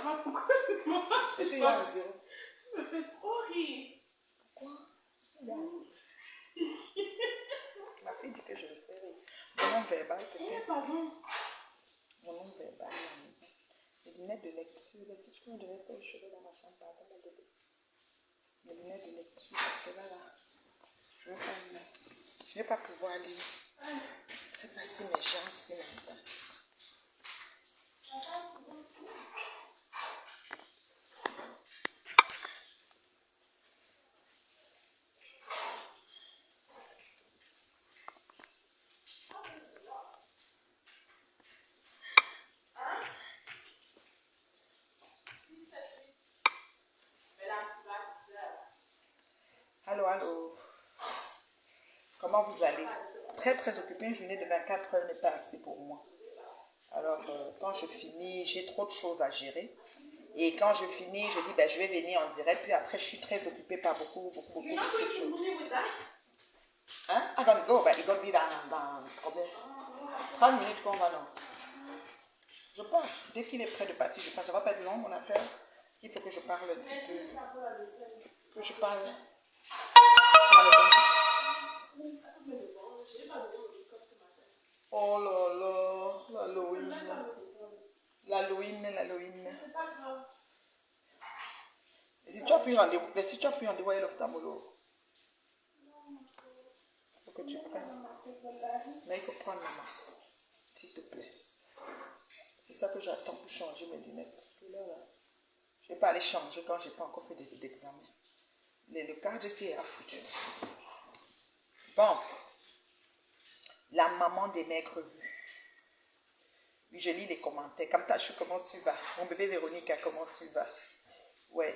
Maman, pourquoi tu Je suis là à 0. me fais trop rire? Pourquoi? Je suis là à 0. Ma fille dit que je le fais rire. Mon nom verbal peut-être. Pardon. Mon nom verbal à la maison. Les lunettes de lecture. Là, si tu peux me donner ça aux cheveux dans ma chambre, pardon, mon bébé. Les lunettes de lecture, parce que là, je ne vais pas pouvoir lire. C'est pas si méchant, c'est maintenant. Allô, allô. Comment vous allez? Très, très occupée. Une journée de 24 heures n'est pas assez pour moi. Alors, quand je finis, j'ai trop de choses à gérer. Et quand je finis, je dis, ben, je vais venir en direct. Puis après, je suis très occupée par beaucoup de choses. Hein? I'm gonna go, but it's gonna be dans combien? 30 minutes qu'on va, non? Je pars. Dès qu'il est prêt de partir, je pars. Ça va pas être long, mon affaire. Parce qu'il faut que je parle un petit peu. Que je parle. Oh là là, l'Halloween. L'Halloween. Et si tu as pris rendez-vous à l'ophtalmologue, il faut que tu prennes. Mais il faut prendre, maman, s'il te plaît. C'est ça que j'attends pour changer mes lunettes. Parce que là, je ne vais pas aller changer quand je n'ai pas encore fait d'examen. Le cadre ici est foutu. Bon. La maman des maigres vues. Oui, je lis les commentaires. Kamtachou, comment tu vas? Mon bébé Véronica, comment tu vas? Ouais.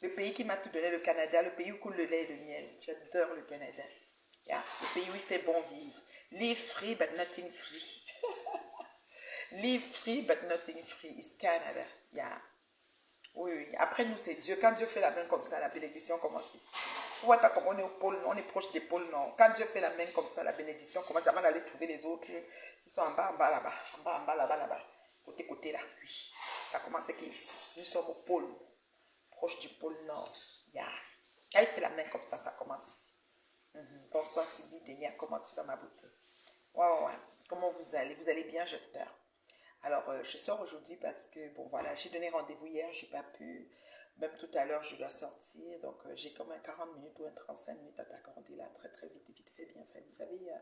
Le pays qui m'a tout donné, le Canada, le pays où coule le lait et le miel. J'adore le Canada. Yeah. Le pays où il fait bon vivre. Live free but nothing free. Live free but nothing free. It's Canada. Yeah. Oui. Après nous, c'est Dieu. Quand Dieu fait la main comme ça, la bénédiction commence ici. Vous voyez pas comme on est au pôle, on est proche des pôles nord. Quand Dieu fait la main comme ça, la bénédiction commence avant d'aller trouver les autres qui sont en bas, là-bas. En bas, là-bas. Côté, là. Oui. Ça commence ici. Nous sommes au pôle. Proche du pôle nord. Yeah. Quand il fait la main comme ça, ça commence ici. Bonsoir Sylvie Denia, comment tu vas ma beauté? Ouais. Comment vous allez? Vous allez bien, j'espère. Alors, je sors aujourd'hui parce que, bon, voilà, j'ai donné rendez-vous hier, j'ai pas pu. Même tout à l'heure, je dois sortir. Donc, j'ai comme un 40 minutes ou un 35 minutes à t'accorder là, très, très vite fait, bien fait. Vous savez,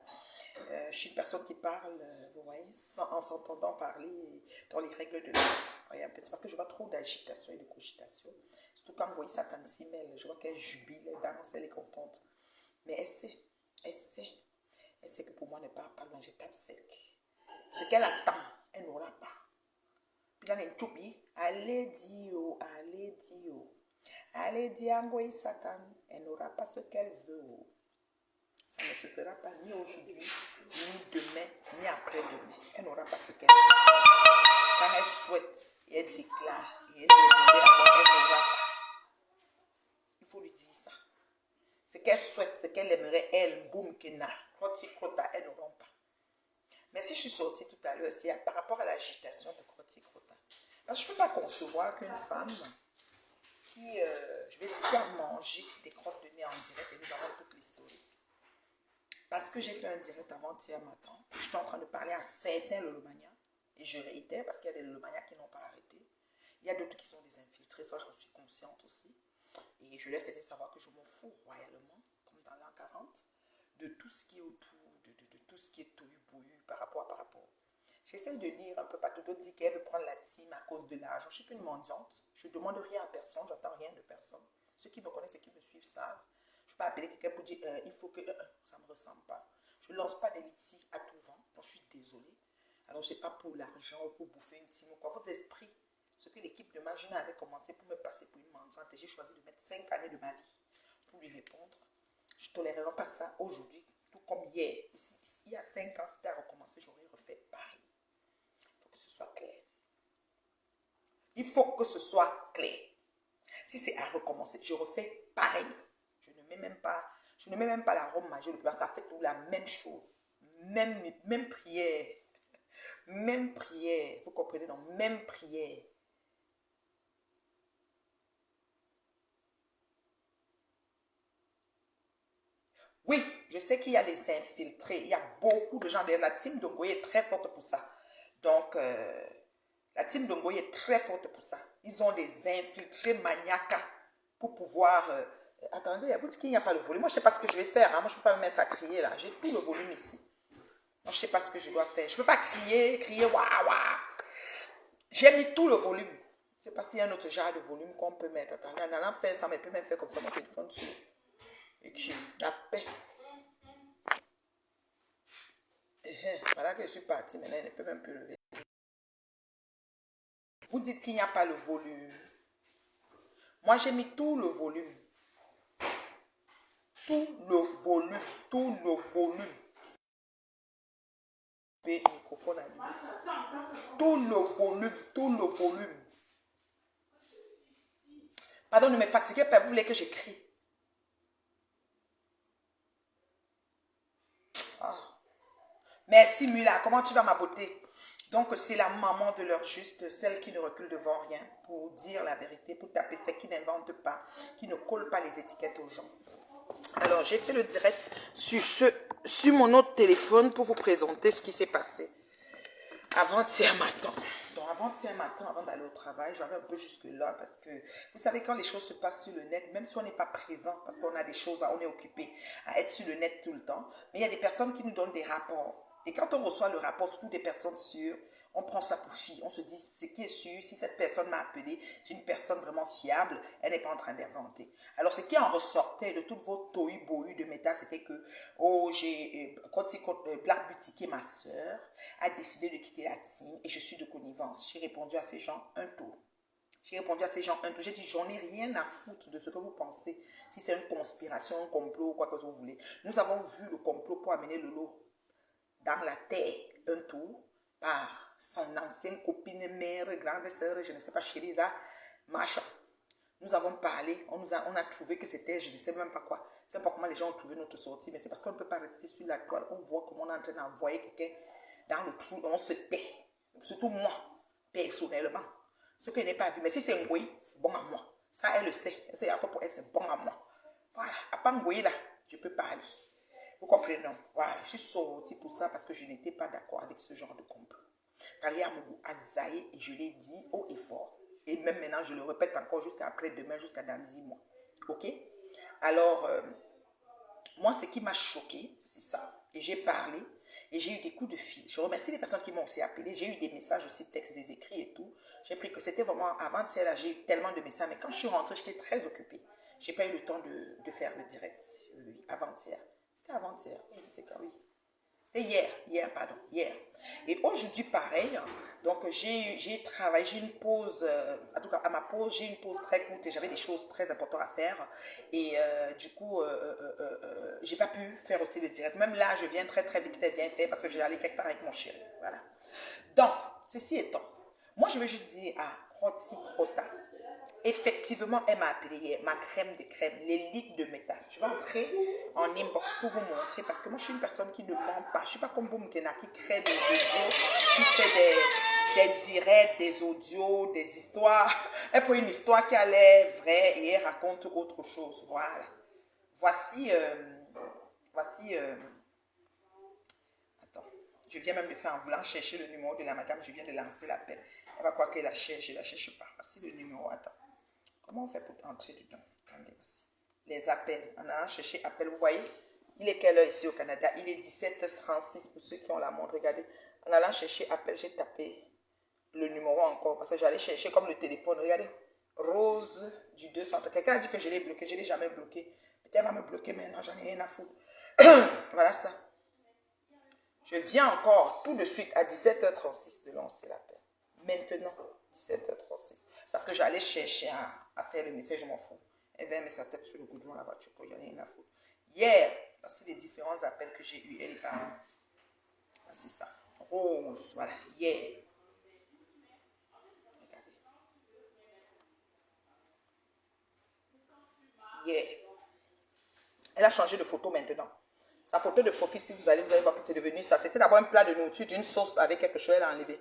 je suis une personne qui parle, vous voyez, en s'entendant parler dans les règles de l'art. Vous voyez, un peu, c'est parce que je vois trop d'agitation et de cogitation. Surtout quand vous voyez Satan Simel, je vois qu'elle jubile, elle danse, elle est contente. Mais elle sait que pour moi, ne part pas loin, je tape sec. Ce qu'elle attend, elle n'aura pas. Puis là, allez dire Angoï Satan, elle n'aura pas ce qu'elle veut. Ça ne se fera pas ni aujourd'hui, ni demain, ni après-demain. Elle n'aura pas ce qu'elle veut. Quand elle souhaite, et elle déclare, et elle n'aura pas. Il faut lui dire ça. Ce qu'elle souhaite, ce qu'elle aimerait, elle, boum, kena, crota, elles n'auront pas. Mais si je suis sortie tout à l'heure, c'est par rapport à l'agitation de crota. Parce que je ne peux pas concevoir qu'une femme qui, je vais dire, qui a mangé des crottes de nez en direct, et nous avons toute l'histoire. Parce que j'ai fait un direct avant-hier matin, je suis en train de parler à certains Lolomania, et je réitère parce qu'il y a des Lolomania qui n'ont pas arrêté. Il y a d'autres qui sont des infiltrés, ça j'en suis consciente aussi. Et je leur faisais savoir que je m'en fous royalement, comme dans l'an 40, de tout ce qui est autour, de tout ce qui est tohu-bohu par rapport. J'essaie de lire un peu partout. D'autres disent qu'elle veut prendre la team à cause de l'argent. Je ne suis plus une mendiante. Je ne demande rien à personne. Je n'attends rien de personne. Ceux qui me connaissent, ceux qui me suivent savent. Je ne peux pas appeler quelqu'un pour dire il faut que. Ça ne me ressemble pas. Je ne lance pas des litiges à tout vent. Donc je suis désolée. Alors je ne sais pas pour l'argent ou pour bouffer une team ou quoi. Votre esprit, ce que l'équipe de Magina avait commencé pour me passer pour une mendiante. Et j'ai choisi de mettre 5 années de ma vie pour lui répondre. Je ne tolérerai pas ça aujourd'hui. Tout comme hier. Il y a 5 ans, c'était à recommencer. J'aurais refait pareil. Ce soit clair. Il faut que ce soit clair. Si c'est à recommencer, je refais pareil. Je ne mets même pas la robe majeure, ça fait tout la même chose. Même prière. Même prière. Vous comprenez, non? Même prière. Oui, je sais qu'il y a les infiltrés. Il y a beaucoup de gens. La team de Ngoye est très forte pour ça. Donc, la team de Ngoye est très forte pour ça. Ils ont des infiltrés maniaques pour pouvoir... attendez, vous dites qu'il n'y a pas le volume. Moi, je ne sais pas ce que je vais faire. Hein. Moi, je ne peux pas me mettre à crier là. J'ai tout le volume ici. Moi, je ne sais pas ce que je dois faire. Je ne peux pas crier, waouh, waouh. J'ai mis tout le volume. Je ne sais pas s'il y a un autre genre de volume qu'on peut mettre. Attendez, en allant faire ça, mais peut même faire comme ça mon téléphone sur. Et puis, la paix. Voilà que je suis partie, maintenant, elle ne peut même plus lever. Vous dites qu'il n'y a pas le volume. Moi, j'ai mis tout le volume. Tout le volume. Tout le volume. Et le microphone allumé. Tout le volume. Tout le volume. Pardon, ne me fatiguez pas. Vous voulez que j'écris? Ah. Merci, Mula. Comment tu vas, ma beauté? Donc, c'est la maman de leur juste, celle qui ne recule devant rien pour dire la vérité, pour taper celle qui n'invente pas, qui ne colle pas les étiquettes aux gens. Alors, j'ai fait le direct sur mon autre téléphone pour vous présenter ce qui s'est passé avant-hier matin. Donc, avant-hier matin, avant d'aller au travail, j'avais un peu jusque-là parce que, vous savez, quand les choses se passent sur le net, même si on n'est pas présent, parce qu'on a des choses, on est occupé à être sur le net tout le temps, mais il y a des personnes qui nous donnent des rapports. Et quand on reçoit le rapport, surtout des personnes sûres, on prend ça pour fi. On se dit, ce qui est sûr, si cette personne m'a appelé, c'est une personne vraiment fiable, elle n'est pas en train d'inventer. Alors, ce qui en ressortait de toutes vos tohu-bohu de méta, c'était que, oh, Black Boutique, ma soeur, a décidé de quitter la team et je suis de connivence. J'ai répondu à ces gens un tour. J'ai répondu à ces gens un tour. J'ai dit, j'en ai rien à foutre de ce que vous pensez. Si c'est une conspiration, un complot, quoi que vous voulez. Nous avons vu le complot pour amener le lot dans la terre un tour par son ancienne copine, mère, grande sœur, je ne sais pas, Chérisa, machin. Nous avons parlé, on a trouvé que c'était, je ne sais même pas quoi. Je ne sais pas comment les gens ont trouvé notre sortie, mais c'est parce qu'on ne peut pas rester sur la toile. On voit comment on est en train d'envoyer quelqu'un dans le trou, on se tait. Surtout moi, personnellement. Ce que je n'ai pas vu, mais si c'est Ngoyi, c'est bon à moi. Ça, elle le sait. C'est bon à moi. Voilà, à part Ngoyi là, je peux parler. Vous comprenez, non? Voilà, je suis sortie pour ça parce que je n'étais pas d'accord avec ce genre de complot. Karia Mougou a zaïe et je l'ai dit haut et fort. Et même maintenant, je le répète encore jusqu'à après-demain, jusqu'à dans 10 mois. Ok? Alors, moi, ce qui m'a choqué, c'est ça. Et j'ai parlé et j'ai eu des coups de fil. Je remercie les personnes qui m'ont aussi appelé. J'ai eu des messages aussi, textes, des écrits et tout. J'ai pris que c'était vraiment avant-hier, là, j'ai eu tellement de messages. Mais quand je suis rentrée, j'étais très occupée. Je n'ai pas eu le temps de faire le direct. Oui, avant-hier. C'était avant-hier. Je sais que oui. C'était hier. Et aujourd'hui, pareil, donc j'ai travaillé, j'ai une pause, en tout cas à ma pause, j'ai une pause très courte et j'avais des choses très importantes à faire. Et du coup, j'ai pas pu faire aussi le direct. Même là, je viens très très vite faire, bien fait parce que j'ai allé quelque part avec mon chéri. Voilà. Donc, ceci étant, moi je veux juste dire à Croti Crota, effectivement, elle m'a appelé hier, ma crème de crème, l'élite de métal. Je vais entrer en inbox pour vous montrer parce que moi, je suis une personne qui ne ment pas. Je ne suis pas comme Boum Kena qui crée des audios, qui fait des directs, des audios, des histoires. Elle prend une histoire qui a l'air vraie et elle raconte autre chose. Voilà. Voici, attends, je viens même de faire en voulant chercher le numéro de la madame, je viens de lancer l'appel. Elle va croire qu'elle la cherche, je ne la cherche pas. Voici le numéro, attends. Comment on fait pour entrer dedans? Attendez aussi. Les appels. En allant chercher appel, vous voyez, il est quelle heure ici au Canada? Il est 17h36 pour ceux qui ont la montre. Regardez. En allant chercher appel, j'ai tapé le numéro encore parce que j'allais chercher comme le téléphone. Regardez. Rose du 200. Quelqu'un a dit que je l'ai bloqué. Je ne l'ai jamais bloqué. Peut-être elle va me bloquer maintenant. J'en ai rien à foutre. Voilà ça. Je viens encore tout de suite à 17h36 de lancer l'appel. Maintenant, 17h36. Parce que j'allais chercher à faire le message, je m'en fous. Elle vient mettre sa tête sur le goudron de la voiture, il n'y a rien à foutre. Hier, voici les différents appels que j'ai eus. Elle est là. C'est ça. Rose, voilà. Hier. Regardez. Hier. Elle a changé de photo maintenant. Sa photo de profil, si vous allez voir que c'est devenu ça. C'était d'abord un plat de nourriture d'une sauce avec quelque chose, elle a enlevé.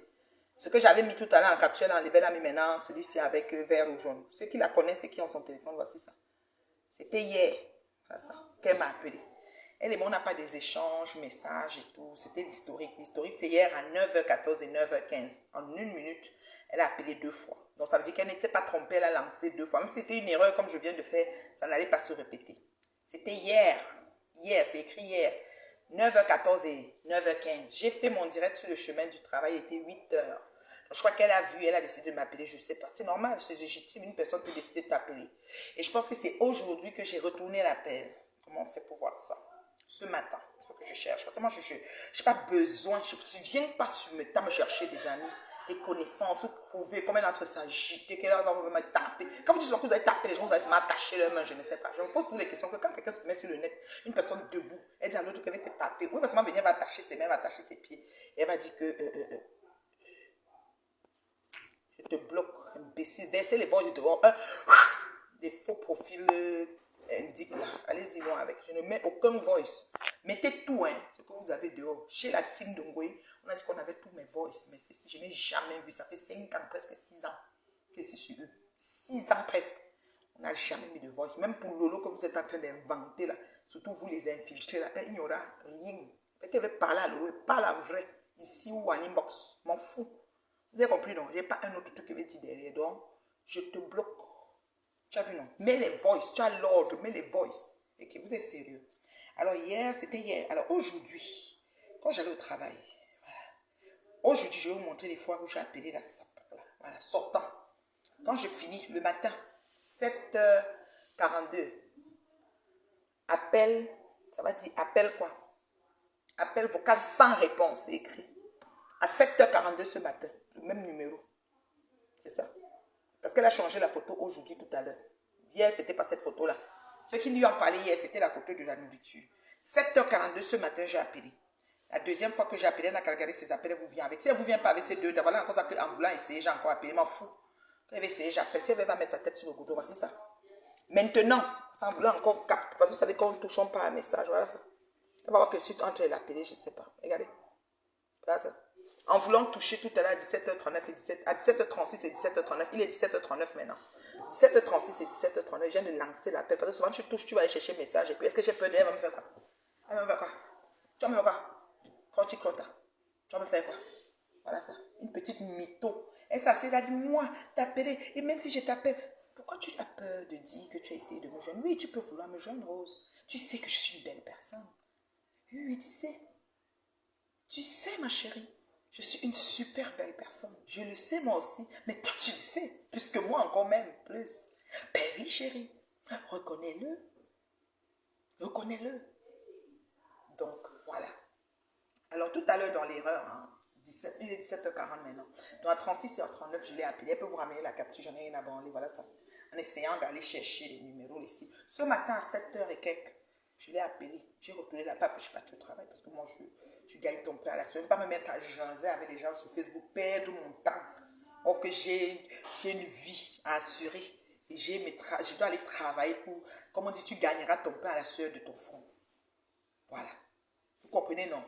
Ce que j'avais mis tout à l'heure en capture, elle a enlevé, elle a mis maintenant celui-ci avec vert ou jaune. Ceux qui la connaissent et qui ont son téléphone, voici ça. C'était hier, voilà ça, qu'elle m'a appelé. Elle et moi, on n'a pas des échanges, messages et tout. C'était l'historique. L'historique, c'est hier à 9h14 et 9h15. En une minute, elle a appelé 2 fois. Donc, ça veut dire qu'elle n'était pas trompée, elle a lancé 2 fois. Même si c'était une erreur, comme je viens de faire, ça n'allait pas se répéter. C'était hier. Hier, c'est écrit hier. 9h14 et 9h15. J'ai fait mon direct sur le chemin du travail, il était 8h. Je crois qu'elle a vu, elle a décidé de m'appeler, je ne sais pas. C'est normal, c'est légitime, une personne peut décider de t'appeler. Et je pense que c'est aujourd'hui que j'ai retourné l'appel. Comment on fait pour voir ça? Ce matin, il faut que je cherche. Parce que moi, je n'ai pas besoin, je ne viens pas sur le temps me chercher des amis, des connaissances, vous prouver comment elle est en train de s'agiter, qu'elle va me taper. Quand vous dites que vous allez taper les gens, vous allez m'attacher leurs mains, je ne sais pas. Je me pose toutes les questions que quand quelqu'un se met sur le net, une personne debout, elle dit à l'autre qu'elle va te taper. Oui, parce que elle va attacher ses mains, elle va attacher ses pieds. Et elle va dire que je te bloque, imbécile. Versez les voix du devant. Des faux profils indiquent là. Allez-y loin avec. Je ne mets aucun voice. Mettez tout, hein, ce que vous avez dehors. Chez la team d'Ongoye, on a dit qu'on avait tous mes voice. Mais je n'ai jamais vu. Ça fait 5 ans, presque 6 ans que je suis sur eux. 6 ans presque. On n'a jamais mis de voice. Même pour Lolo que vous êtes en train d'inventer là. Surtout vous les infiltrés là. Il n'y aura rien. Peut-être que parler à Lolo. Parle à vrai. Ici ou en inbox. M'en fous. Vous avez compris, non? Je n'ai pas un autre truc qui me dit derrière. Donc, je te bloque. Tu as vu, non? Mets les voices. Tu as l'ordre. Mets les voices. Et que vous êtes sérieux. Alors, hier, c'était hier. Alors, aujourd'hui, quand j'allais au travail, voilà. Aujourd'hui, je vais vous montrer les fois où j'ai appelé la SAP. Voilà, sortant. Quand je finis le matin, 7h42, appel, ça va dire appel quoi? Appel vocal sans réponse, c'est écrit. À 7h42 ce matin, le même numéro. C'est ça. Parce qu'elle a changé la photo aujourd'hui, tout à l'heure. Hier, c'était pas cette photo-là. Ceux qui lui ont parlé hier, c'était la photo de la nourriture. 7h42 ce matin, j'ai appelé. La deuxième fois que j'ai appelé, elle n'a qu'à regarder ses appels, elle vous vient avec. Si elle ne vous vient pas avec ces deux, voilà encore ça qu'en voulant essayer, j'ai encore appelé, m'en fous. Quand elle va essayer, j'appelle. Si elle va mettre sa tête sur le goudron, voici ça. Maintenant, sans vouloir encore capter, parce que vous savez qu'on ne touche pas un message, voilà ça. Elle va voir que suite entre elle appelée, je ne sais pas. Regardez. Voilà ça. En voulant toucher tout à l'heure à 17h39 et 17, à 17h36 et 17h39, il est 17h39 maintenant. 17h36 et 17h39, je viens de lancer l'appel. Parce que souvent tu touches, tu vas aller chercher le message. Et puis est-ce que j'ai peur d'elle? Elle va me faire quoi? Elle va me faire quoi? Tu vas me faire quoi? Quand tu crottes, tu vas me faire quoi? Voilà ça. Une petite mytho. Elle s'assied, elle a dit, moi, t'appeler. Et même si je t'appelle, pourquoi tu as peur de dire que tu as essayé de me joindre? Oui, tu peux vouloir me joindre, Rose. Tu sais que je suis une belle personne. Oui, oui, tu sais. Tu sais, ma chérie. Je suis une super belle personne. Je le sais moi aussi. Mais toi, tu le sais. Plus que moi encore même. Plus. Ben oui, chérie. Reconnais-le. Reconnais-le. Donc, voilà. Alors, tout à l'heure, dans l'erreur, hein, il est 17h40 maintenant. Donc, à 36h39, je l'ai appelé. Elle peut vous ramener la capture. J'en ai rien à branler. Voilà ça. En essayant d'aller chercher les numéros ici. Ce matin, à 7h et quelques, je l'ai appelé. J'ai retourné la pape. Je suis partie au travail parce que moi, tu gagnes ton pain à la soeur. Je ne veux pas me mettre à jaser avec les gens sur Facebook, perdre mon temps. Or que j'ai une vie à assurer. Et je dois aller travailler pour, comme on dit, tu gagneras ton pain à la sueur de ton front. Voilà. Vous comprenez, non?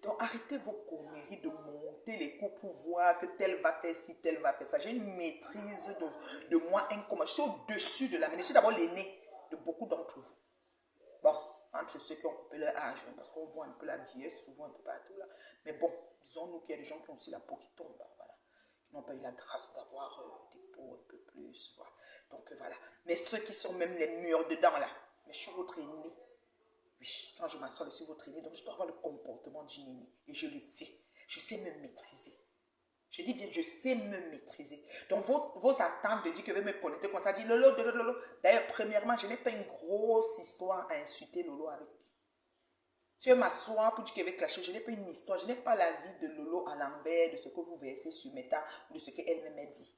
Donc, arrêtez vos conneries de monter les coups pour voir que tel va faire ci, tel va faire ça. J'ai une maîtrise de moi incommensurable. Je suis au-dessus de la maîtrise. Je suis d'abord l'aîné de beaucoup d'entre vous. Bon, entre ceux qui ont coupé leur âge, hein, parce qu'on voit un peu la vieillesse souvent un peu partout là. Mais bon, disons-nous qu'il y a des gens qui ont aussi la peau qui tombe, là, voilà. Qui n'ont pas eu la grâce d'avoir des peaux un peu plus, voilà. Donc voilà. Mais ceux qui sont même les murs dedans là, mais je suis votre aîné. Oui, quand je m'assois, je suis votre aîné, donc je dois avoir le comportement d'une aînée. Et je le fais. Je sais me maîtriser. Je dis bien, je sais me maîtriser. Donc, vos attentes de dire que vous me connecter comme ça, dit Lolo, Lolo. D'ailleurs, premièrement, je n'ai pas une grosse histoire à insulter Lolo avec. Si je m'assois pour dire qu'elle veut clasher, je n'ai pas une histoire. Je n'ai pas la vie de Lolo à l'envers de ce que vous versez sur Meta ou de ce qu'elle me dit.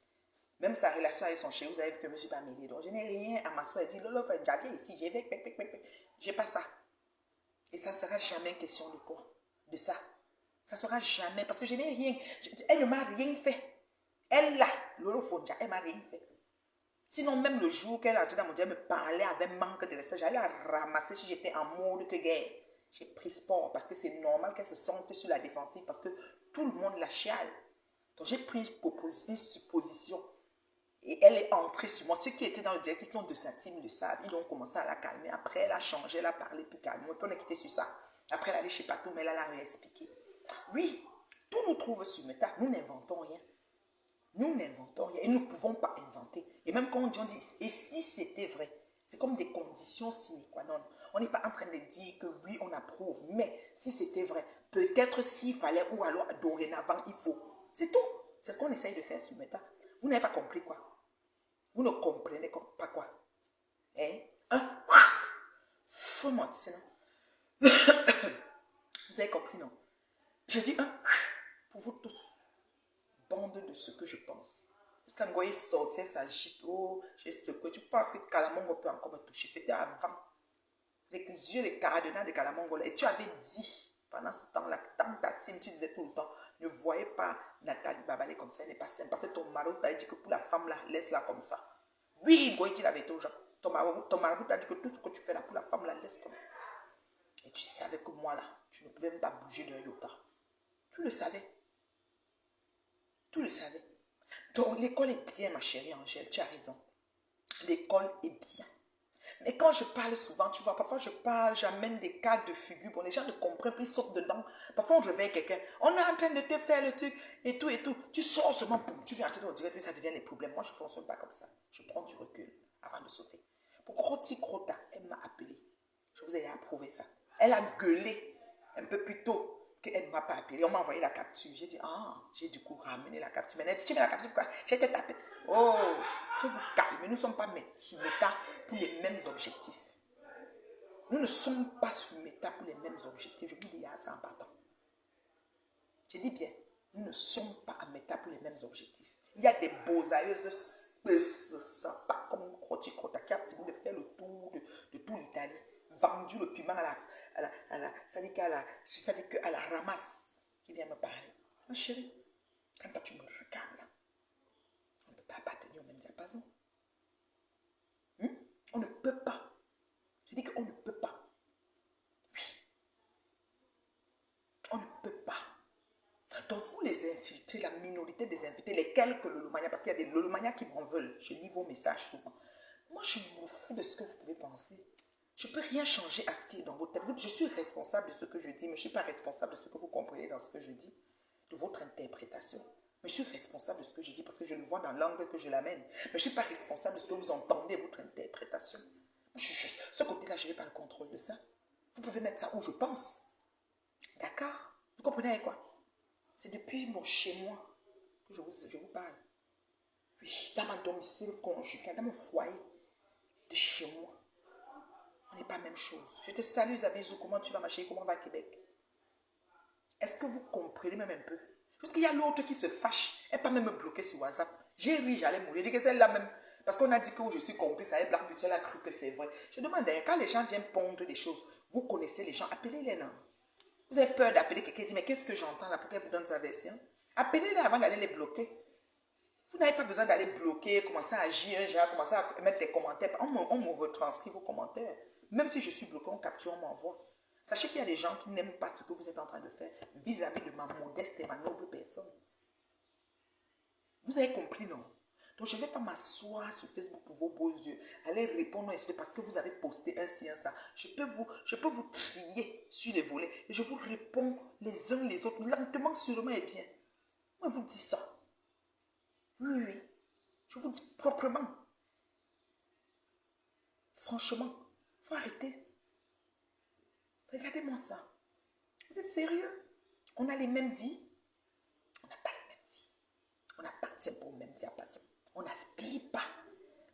Même sa relation avec son chéri, vous avez vu que je ne me suis pas mêlée. Donc, je n'ai rien à m'asseoir et dire Lolo, fais un ici, j'ai vais, j'ai pas ça. Et ça ne sera jamais question de quoi? De ça. Ça ne sera jamais, parce que je n'ai rien. Elle ne m'a rien fait. Elle là, Lolo Fonja, elle ne m'a rien fait. Sinon, même le jour qu'elle est entrée dans mon Dieu, elle me parlait avec manque de respect. J'allais la ramasser si j'étais en mode que guerre. J'ai pris sport parce que c'est normal qu'elle se sente sur la défensive parce que tout le monde la chiale. Donc, j'ai pris une supposition. Et elle est entrée sur moi. Ceux qui étaient dans le direct, qui sont de sa team, le savent. Ils ont commencé à la calmer. Après, elle a changé, elle a parlé plus calmement. Puis on est quitté sur ça. Après, elle est allée chez Patou, mais elle a réexpliqué. Oui, tout nous trouve sur Meta. Nous n'inventons rien. Nous n'inventons rien. Et nous ne pouvons pas inventer. Et même quand on dit, et si c'était vrai? C'est comme des conditions sine qua non. On n'est pas en train de dire que oui, on approuve. Mais si c'était vrai, peut-être s'il fallait, ou alors dorénavant, il faut. C'est tout. C'est ce qu'on essaye de faire sur Meta. Vous n'avez pas compris quoi? Vous ne comprenez pas quoi? Hein? Faut mentir, non? Vous avez compris, non? Je dis pour vous tous. Bande de ce que je pense. Parce qu'en voyant sortir, ça agite. Oh, j'ai secoué. Tu penses que Kalamongo peut encore me toucher? C'était avant. Les yeux, les cadenas de Kalamongo. Et tu avais dit, pendant ce temps-là, dans ta team, tu disais tout le temps, ne voyez pas Nathalie Babalé comme ça, elle n'est pas simple. Parce que ton mari t'a dit que pour la femme, là, laisse-la comme ça. Oui, Goï, tu l'avais dit aux gens. Ton mari t'a dit que tout ce que tu fais là pour la femme, la laisse comme ça. Et tu savais que moi, là, tu ne pouvais même pas bouger d'un iota. Tu le savais. Tu le savais. Donc, l'école est bien, ma chérie Angèle, tu as raison. L'école est bien. Mais quand je parle souvent, tu vois, parfois je parle, j'amène des cas de figure. Bon, les gens ne comprennent plus, ils sortent dedans. Parfois, on réveille quelqu'un. On est en train de te faire le truc et tout et tout. Tu sors seulement, boum, tu viens entrer dans le direct, puis ça devient des problèmes. Moi, je ne fonctionne pas comme ça. Je prends du recul avant de sauter. Pour Croti Crota, elle m'a appelé. Je vous ai approuvé ça. Elle a gueulé un peu plus tôt qu'elle ne m'a pas appelé. On m'a envoyé la capture. J'ai dit, j'ai du coup ramené la capture. Mais elle dit, tu mets la capture pourquoi? J'ai été tapé. Oh, il faut vous calmer. Nous ne sommes pas sur Meta pour les mêmes objectifs. Nous ne sommes pas sur Meta pour les mêmes objectifs. Je vous dis ça en partant. Je dis bien, nous ne sommes pas à Meta pour les mêmes objectifs. Il y a des beaux-aïeuses sympas comme Croti Crota qui a fini de faire le tour de toute l'Italie. Vendu le piment c'est-à-dire qu'à la ramasse qui vient me parler. Ma chérie, quand toi tu me regardes là, on ne peut pas appartenir au même diapason. On ne peut pas. Je dis qu'on ne peut pas. Oui. On ne peut pas. Donc vous les infiltrés, la minorité des infiltrés, les quelques lolomanias, parce qu'il y a des lolomanias qui m'en veulent. Je lis vos messages souvent. Moi je m'en fous de ce que vous pouvez penser. Je ne peux rien changer à ce qui est dans votre tête. Je suis responsable de ce que je dis, mais je ne suis pas responsable de ce que vous comprenez dans ce que je dis, de votre interprétation. Mais je suis responsable de ce que je dis parce que je le vois dans l'angle que je l'amène. Mais je ne suis pas responsable de ce que vous entendez, votre interprétation. Ce côté-là, je n'ai pas le contrôle de ça. Vous pouvez mettre ça où je pense. D'accord? Vous comprenez avec quoi? C'est depuis mon chez-moi que je vous parle. Oui, dans mon domicile conjugal, dans mon foyer de chez moi. On n'est pas la même chose. Je te salue, Zavezou. Comment tu vas, ma chérie? Comment va Québec? Est-ce que vous comprenez même un peu? Parce qu'il y a l'autre qui se fâche. Elle peut même me bloquer sur WhatsApp. J'ai ri, j'allais mourir. J'ai dit que c'est là même. Parce qu'on a dit que je suis complice avec Black Beauty. Elle a cru que c'est vrai. Je demande d'ailleurs, quand les gens viennent pondre des choses, vous connaissez les gens, appelez-les là. Vous avez peur d'appeler quelqu'un et dire, mais qu'est-ce que j'entends là? Pourquoi elle vous donne sa version? Appelez-les avant d'aller les bloquer. Vous n'avez pas besoin d'aller bloquer, commencer à agir, commencer à mettre des commentaires. On me retranscrit vos commentaires. Même si je suis bloqué, on capture, on m'envoie. Sachez qu'il y a des gens qui n'aiment pas ce que vous êtes en train de faire vis-à-vis de ma modeste et ma noble personne. Vous avez compris, non? Donc, je ne vais pas m'asseoir sur Facebook pour vos beaux yeux, aller répondre parce que vous avez posté un ci, un ça. Je peux vous trier sur les volets et je vous réponds les uns les autres, lentement, sûrement et bien. Moi, je vous dis ça. Oui, oui. Je vous dis proprement. Franchement, il faut arrêter. Regardez-moi ça. Vous êtes sérieux? On a les mêmes vies? On n'a pas les mêmes vies. On n'appartient pas au même diapason. On n'aspire pas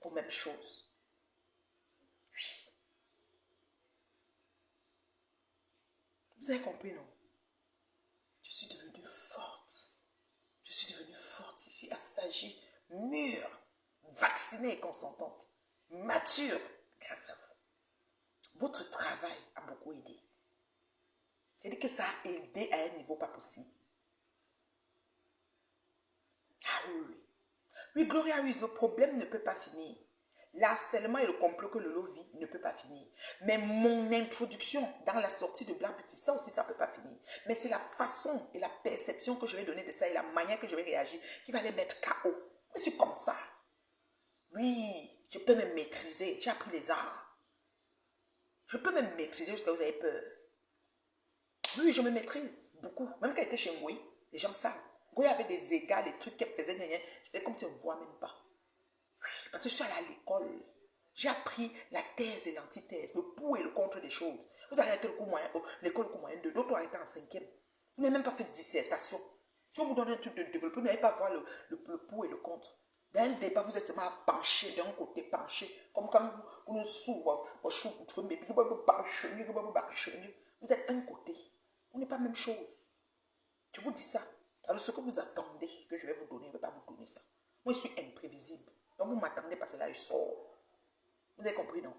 aux mêmes choses. Oui. Vous avez compris, non? Je suis devenue forte. Je suis devenue fortifiée, assagée, mûre, vaccinée et consentante, mature grâce à vous. Votre travail a beaucoup aidé. C'est-à-dire que ça a aidé à un niveau pas possible. Ah oui, oui. Oui, Gloria, oui, le problème ne peut pas finir. L'harcèlement et le complot que Lolo vit ne peut pas finir. Mais mon introduction dans la sortie de Black Beauty, ça aussi, ça ne peut pas finir. Mais c'est la façon et la perception que je vais donner de ça et la manière que je vais réagir qui va les mettre KO. Je suis comme ça. Oui, je peux me maîtriser. J'ai appris les arts. Je peux me maîtriser jusqu'à vous avez peur. Oui, je me maîtrise beaucoup. Même quand j'étais chez Ngoï, les gens savent. Ngoï avait des égales, des trucs qu'elle faisait. Je fais comme tu ne vois même pas. Oui, parce que je suis allée à l'école. J'ai appris la thèse et l'antithèse, le pour et le contre des choses. Vous avez arrêté l'école au cours moyen 2, l'autre a été en 5e. Vous n'avez même pas fait de dissertation. Si on vous donne un truc de développement, vous n'allez pas voir le pour et le contre. Dans un débat, vous êtes seulement penché d'un côté, penché. Comme quand vous nous souvez, vous êtes un côté. On n'est pas la même chose. Je vous dis ça. Alors, ce que vous attendez que je vais vous donner, je ne vais pas vous donner ça. Moi, je suis imprévisible. Donc, vous m'attendez parce que là, je sors. Vous avez compris, non?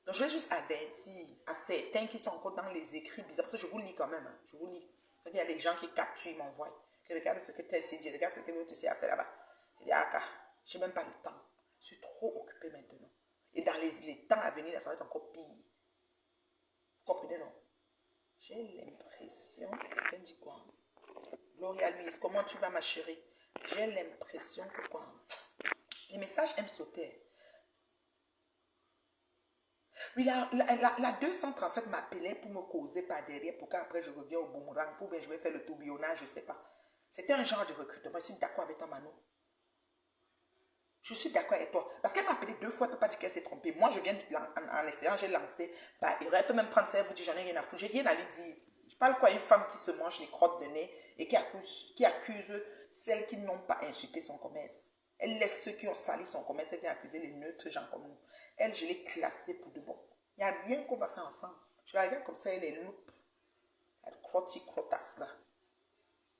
Donc, je vais juste avertir à certains qui sont encore dans les écrits bizarres. Parce que je vous lis quand même. Hein, je vous lis. Il y a des gens qui capturent, ils m'envoient. Que regarde ce que tel s'est dit, regarde ce que l'autre s'est fait là-bas. Je dis, ah, je n'ai même pas le temps. Je suis trop occupé maintenant. Et dans les temps à venir, ça va être encore pire. Vous comprenez, non? J'ai l'impression. Quelqu'un dit quoi? Gloria Louise, comment tu vas, ma chérie? J'ai l'impression que quoi? Les messages aiment sauter. Oui, la 237 m'appelait pour me causer par derrière pour qu'après je revienne au boomerang, pour que je vais faire le tourbillonnage, je ne sais pas. C'était un genre de recrutement. Je suis d'accord avec toi, Manon. Je suis d'accord avec toi. Parce qu'elle m'a appelé 2 fois, elle ne peut pas dire qu'elle s'est trompée. Moi, je viens en essayant, j'ai lancé par erreur. Elle peut même prendre ça et vous dire, j'en ai rien à foutre. J'ai rien à lui dire. Je parle quoi, une femme qui se mange les crottes de nez et qui accuse celles qui n'ont pas insulté son commerce. Elle laisse ceux qui ont sali son commerce, elle vient accuser les neutres gens comme nous. Elle, je l'ai classée pour de bon. Il n'y a rien qu'on va faire ensemble. Je la regarde comme ça, elle est loupe. Elle crottasse là.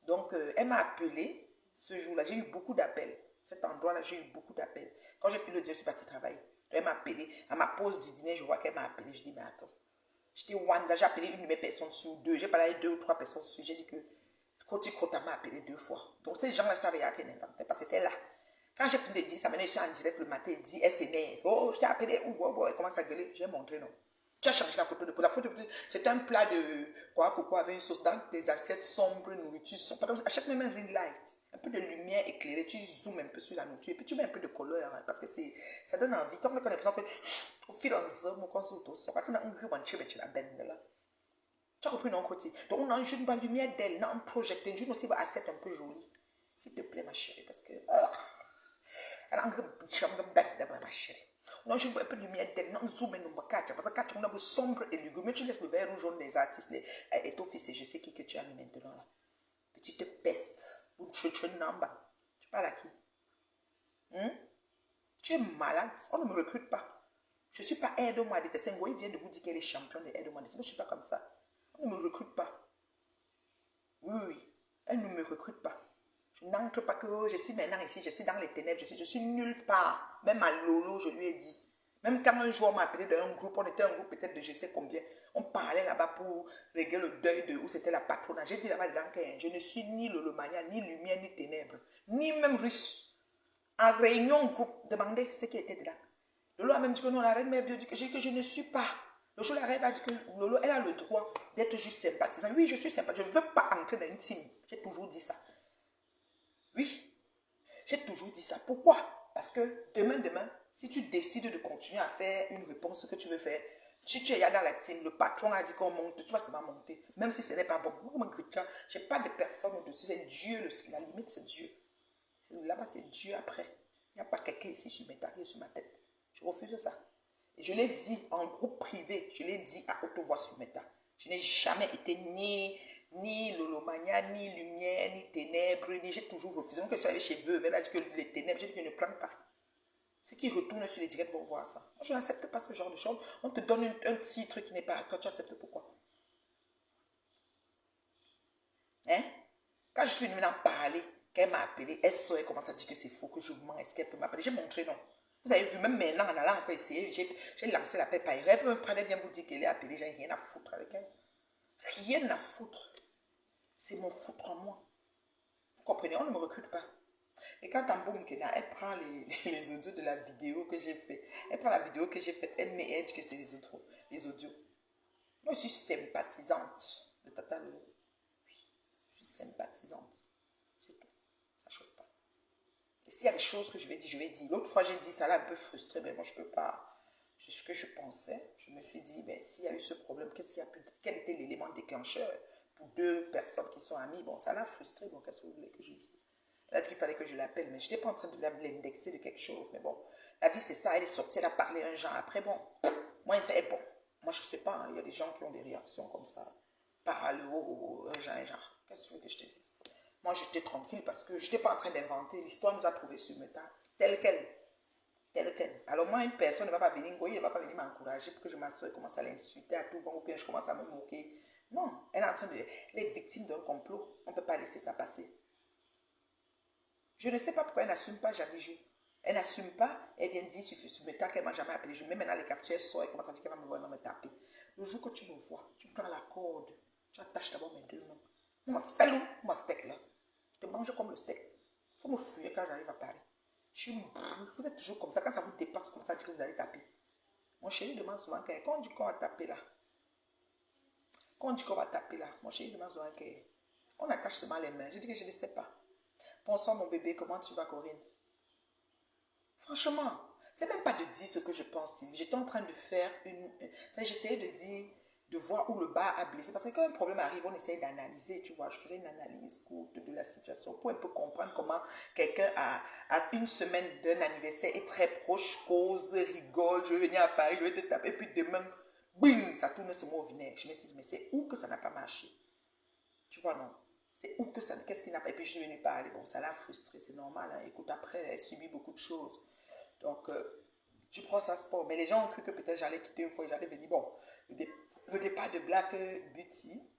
Donc, elle m'a appelé ce jour-là. J'ai eu beaucoup d'appels. Cet endroit-là, j'ai eu beaucoup d'appels. Quand j'ai fini le dire, je suis partie travailler. Elle m'a appelé. À ma pause du dîner, je vois qu'elle m'a appelé. Je dis, mais attends. J'étais Wanda, j'ai appelé une de mes personnes sur 2. J'ai parlé avec 2 ou 3 personnes sur. J'ai dit que Crota m'a appelé 2 fois. Donc, ces gens-là savaient qu'elle n'inventait pas. C'était là. Quand j'ai fini de dire ça, maintenant, je suis en direct le matin. Elle dit, elle s'énerve. Oh, je t'ai appelé. Elle commence à gueuler. J'ai montré, non. Tu as changé la photo de peau. La photo de peau, c'est un plat de coco avec une sauce dans des assiettes sombres, nourriture. Pardon, achète même un ring light. Un peu de lumière éclairée. Tu zoomes un peu sur la nourriture. Et puis tu mets un peu de couleur. Hein, parce que ça donne envie. Tant qu'on a l'impression que au fil d'un zoom, on se retrouve. Quand on a un gros manché, mais tu l'as benne là. Tu as compris non côté. Donc on a une bonne lumière d'elle. On a un projecteur. Une aussi assiette un peu jolie. S'il te plaît, ma chérie. Parce que. Elle a un gros bête d'abord, ma chérie. Non, je vois un peu de lumière d'elle. Non, zoom et non, parce que quand on a beau sombre et lugubre, mais tu laisses le verre rouge jaune des artistes, et ton fils, je sais qui que tu as mis maintenant là. Petite peste. Ou tu namba. Tu parles à qui? Tu es malade. On ne me recrute pas. Je ne suis pas aide-moi à détester. Il vient de vous dire qu'elle est championne de aide-moi à détester. Moi, je ne suis pas comme ça. On ne me recrute pas. Oui, oui. Elle ne me recrute pas. Je n'entre pas que je suis maintenant ici, je suis dans les ténèbres, je suis nulle part. Même à Lolo, je lui ai dit. Même quand un jour on m'a appelé dans un groupe, on était un groupe peut-être de je sais combien, on parlait là-bas pour régler le deuil de où c'était la patronne. J'ai dit là-bas dedans que je ne suis ni Lolomania, ni lumière, ni ténèbres, ni même russe. En réunion groupe, demandez ce qui était dedans. Lolo a même dit que non, la reine mère Bio dit que je ne suis pas. Le jour la reine a dit que Lolo, elle a le droit d'être juste sympathisante. Oui, je suis sympathisante. Je ne veux pas entrer dans une team. J'ai toujours dit ça. Oui, j'ai toujours dit ça. Pourquoi? Parce que demain, si tu décides de continuer à faire une réponse que tu veux faire, si tu es là dans la team, le patron a dit qu'on monte, tu vas seulement monter. Même si ce n'est pas bon. Moi, je n'ai pas de personne au-dessus. C'est Dieu, la limite, c'est Dieu. Là-bas, c'est Dieu après. Il n'y a pas quelqu'un ici sur mes tarifs, sur ma tête. Je refuse ça. Et je l'ai dit en groupe privé, je l'ai dit à haute voix sur mes tarifs. Je n'ai jamais été ni Lolomania, ni lumière, ni ténèbres, ni j'ai toujours refusé. Donc, que je suis allée chez eux, elle a dit que les ténèbres, j'ai dit que je ne prends pas. Ceux qui retournent sur les directs vont voir ça. Moi, je n'accepte pas ce genre de choses. On te donne un titre qui n'est pas à toi, tu acceptes pourquoi? Hein? Quand je suis venue en parler, qu'elle m'a appelé, elle sort, elle commence à dire que c'est faux, que je mens, est-ce qu'elle peut m'appeler? J'ai montré, non. Vous avez vu, même maintenant, en allant encore essayer, j'ai lancé la paix par rêve. Elle me prenait, vient vous dire qu'elle est appelée, j'ai rien à foutre avec elle. Rien à foutre. C'est mon foutre en moi. Vous comprenez, on ne me recrute pas. Et quand Tamboum Kena, elle prend les audios de la vidéo que j'ai fait. Elle prend la vidéo que j'ai faite, elle dit que c'est les audios. Moi, je suis sympathisante de Tata Lolo. Oui, je suis sympathisante. C'est tout. Ça ne chauffe pas. Et s'il y a des choses que je vais dire, je vais dire. L'autre fois, j'ai dit, ça l'a un peu frustré, mais moi, je ne peux pas. C'est ce que je pensais. Je me suis dit, ben, s'il y a eu ce problème, quel était l'élément déclencheur pour deux personnes qui sont amies? Bon, ça l'a frustré, donc qu'est-ce que vous voulez que je dise? Elle a dit qu'il fallait que je l'appelle, mais je n'étais pas en train de l'indexer de quelque chose. Mais bon, la vie, c'est ça. Elle est sortie, elle a parlé un genre. Après, bon, moi, c'est bon. Moi, je ne sais pas. Hein, il y a des gens qui ont des réactions comme ça. Par le haut, un genre, un genre. Qu'est-ce que tu veux que je te dise? Moi, j'étais tranquille parce que je n'étais pas en train d'inventer. L'histoire nous a trouvés sur le tas, telle qu'elle. Telle qu'elle. Alors, moi, une personne ne va pas venir, il ne va pas venir m'encourager pour que je m'assoie et commence à l'insulter à tout vent ou bien je commence à me moquer. Non, elle est en train de. Elle est victime d'un complot. On ne peut pas laisser ça passer. Je ne sais pas pourquoi elle n'assume pas Javijou. Elle n'assume pas, elle vient dire sur le tas qu'elle ne m'a jamais appelé. Je mets maintenant les captures, elle sort, elle commence à dire qu'elle va me voir, elle va me taper. Le jour que tu me vois, tu prends la corde, tu attaches d'abord mes deux mains. On m'a fait l'eau, mon steak là. Je te mange comme le steak. Il faut me fuir quand j'arrive à Paris. Vous êtes toujours comme ça, quand ça vous dépasse comme ça, dit que vous allez taper. Mon chéri demande souvent quand on dit qu'on va taper là. Quand on dit qu'on va taper là, mon chéri demande souvent on attache seulement les mains. Je dis que je ne sais pas. Bonsoir mon bébé, comment tu vas Corinne? Franchement, c'est même pas de dire ce que je pense. J'étais en train de faire j'essayais de dire, de voir où le bas a blessé. Parce que quand un problème arrive, on essaye d'analyser, tu vois. Je faisais une analyse courte de la situation pour un peu comprendre comment quelqu'un à une semaine d'un anniversaire est très proche, cause, rigole, je vais venir à Paris, je vais te taper, puis demain, bing, ça tourne ce mot au vinaigre. Je me suis dit, mais c'est où que ça n'a pas marché? Tu vois, non? C'est où que ça, qu'est-ce qui n'a pas... Et puis je suis venue parler, bon, ça l'a frustrée, c'est normal. Hein. Écoute, après, elle subit beaucoup de choses. Donc, tu prends ça sport. Mais les gens ont cru que peut-être j'allais quitter une fois et j'allais venir. Bon, le départ de Black Beauty,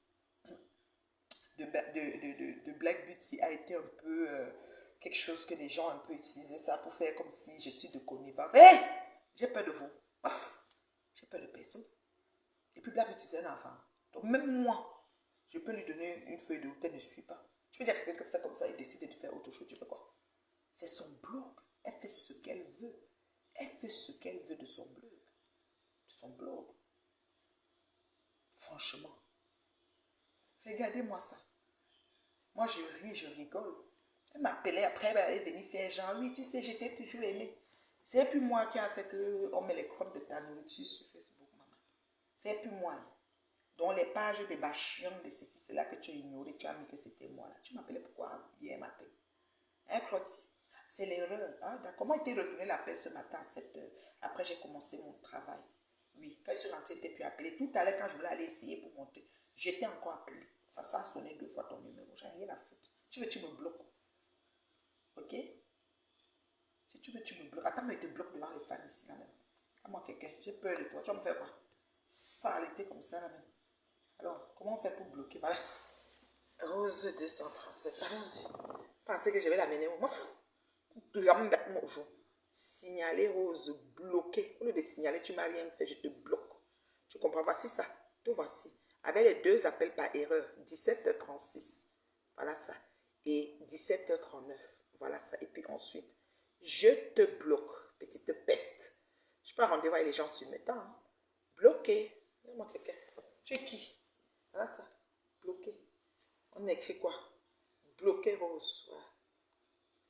de Black Beauty a été un peu quelque chose que les gens ont un peu utilisé ça pour faire comme si je suis de connivence. Hé! J'ai peur de vous. J'ai peur de personne. Et puis Black Beauty, c'est un enfant. Donc, même moi, je peux lui donner une feuille de route, elle ne suit pas. Tu peux dire que quelqu'un fait comme ça et décide de faire autre chose, tu fais quoi? C'est son blog. Elle fait ce qu'elle veut. Elle fait ce qu'elle veut de son blog. De son blog. Franchement. Regardez-moi ça. Moi, je ris, je rigole. Elle m'appelait après, elle allait venir faire genre, oui, tu sais, j'étais toujours aimée. C'est plus moi qui a fait qu'on met les crottes de ta nourriture sur Facebook, maman. C'est plus moi. Dans les pages des bâchions de ceci, c'est là que tu as ignoré, tu as mis que c'était moi là. Tu m'appelais pourquoi hier matin? Hein, Clotti? C'est l'erreur. Hein? D'accord. Moi, j'ai retourné l'appel ce matin à 7 heures. Après, j'ai commencé mon travail. Oui, quand je suis rentrée, je n'étais plus appelée. Tout à l'heure, quand je voulais aller essayer pour monter, j'étais encore appelée. Ça a sonné 2 fois ton numéro. J'ai rien à foutre. Tu veux, tu me bloques. Ok? Si tu veux, tu me bloques. Attends, mais tu te bloques devant les fans ici, là même. À moi, quelqu'un. J'ai peur de toi. Tu vas me faire quoi? Saleté comme ça, là même. Alors, comment on fait pour bloquer? Voilà. Rose 237. Allons-y. Pensez que je vais l'amener où? Signaler Rose, bloqué. Au lieu de signaler, tu m'as rien fait, je te bloque. Tu comprends? Voici ça. Tout voici. Avec les 2 appels par erreur. 17h36. Voilà ça. Et 17h39. Voilà ça. Et puis ensuite, je te bloque. Petite peste. Je peux rendez-vous avec les gens sur le temps. Hein. Bloqué. Donne-moi quelqu'un. Tu es qui? Voilà ça. Bloqué. On écrit quoi? Bloqué Rose. Voilà.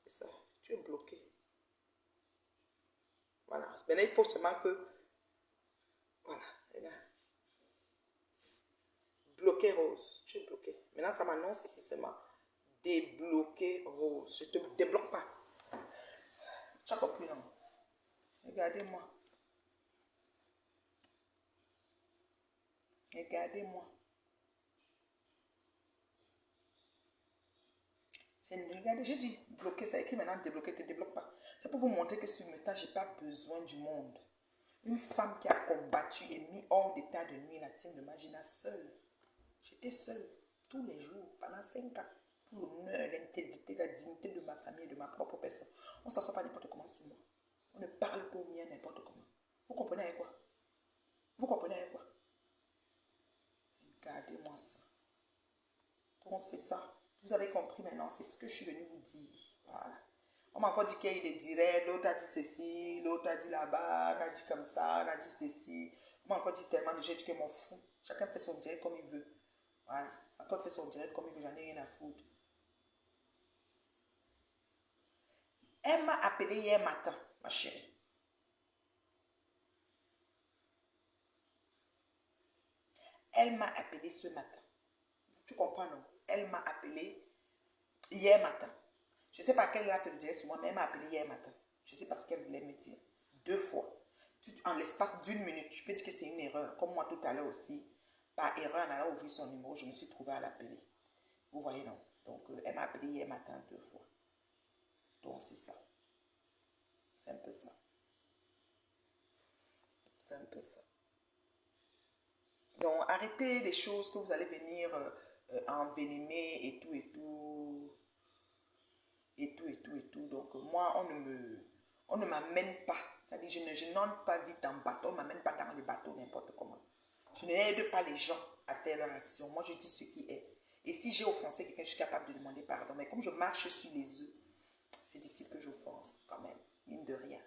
C'est ça. Tu es bloqué. Voilà. Maintenant, il faut seulement que... Voilà. Regarde. Bloqué Rose. Tu es bloqué. Maintenant, ça m'annonce ici seulement. Débloquer Rose. Je ne te débloque pas. Tu as compris, non? Regardez-moi. Regardez-moi. Regardez, j'ai dit bloquer, ça écrit maintenant débloquer, ne te débloque pas. C'est pour vous montrer que sur le temps, je n'ai pas besoin du monde. Une femme qui a combattu et mis hors d'état de nuit la team de Magina seule. J'étais seule tous les jours, pendant 5 ans, pour l'honneur, l'intégrité, la dignité de ma famille, de ma propre personne. On ne s'assoit pas n'importe comment sur moi. On ne parle pas au mien n'importe comment. Vous comprenez avec quoi? Vous comprenez avec quoi? Regardez-moi ça. Donc c'est ça. Vous avez compris maintenant, c'est ce que je suis venue vous dire. Voilà. On m'a encore dit qu'il y a eu des directs, l'autre a dit ceci, l'autre a dit là-bas, on a dit comme ça, on a dit ceci. On m'a encore dit tellement de choses que je m'en fous. Chacun fait son direct comme il veut. Voilà. Chacun fait son direct comme il veut, j'en ai rien à foutre. Elle m'a appelé hier matin, ma chérie. Elle m'a appelé ce matin. Tu comprends, non? Elle m'a appelé hier matin. Je ne sais pas à quelle heure elle a fait le direct sur moi, mais elle m'a appelé hier matin. Je ne sais pas ce qu'elle voulait me dire. 2 fois. En l'espace d'une minute, je peux dire que c'est une erreur. Comme moi tout à l'heure aussi, par erreur, en allant ouvrir son numéro, je me suis trouvée à l'appeler. Vous voyez, non? Donc, elle m'a appelé hier matin 2 fois. Donc, c'est ça. C'est un peu ça. C'est un peu ça. Donc, arrêtez les choses que vous allez venir envenimer et tout, et tout. Et tout, et tout, et tout. Donc, moi, on ne m'amène pas. C'est-à-dire, je n'entre pas vite en bateau. On ne m'amène pas dans les bateaux n'importe comment. Je n'aide pas les gens à faire leur action. Moi, je dis ce qui est. Et si j'ai offensé quelqu'un, je suis capable de demander pardon. Mais comme je marche sur les œufs, c'est difficile que j'offense quand même. Mine de rien.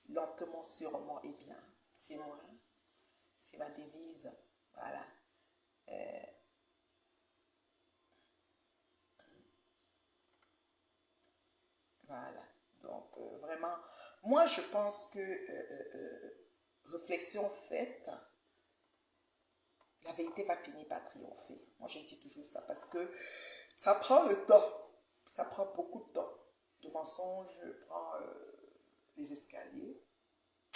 Lentement, sûrement et bien. C'est moi. C'est ma devise. Voilà. Voilà. Donc, vraiment, moi, je pense que réflexion faite, la vérité va finir par triompher. Moi, je dis toujours ça parce que ça prend le temps. Ça prend beaucoup de temps. Le mensonge prend les escaliers,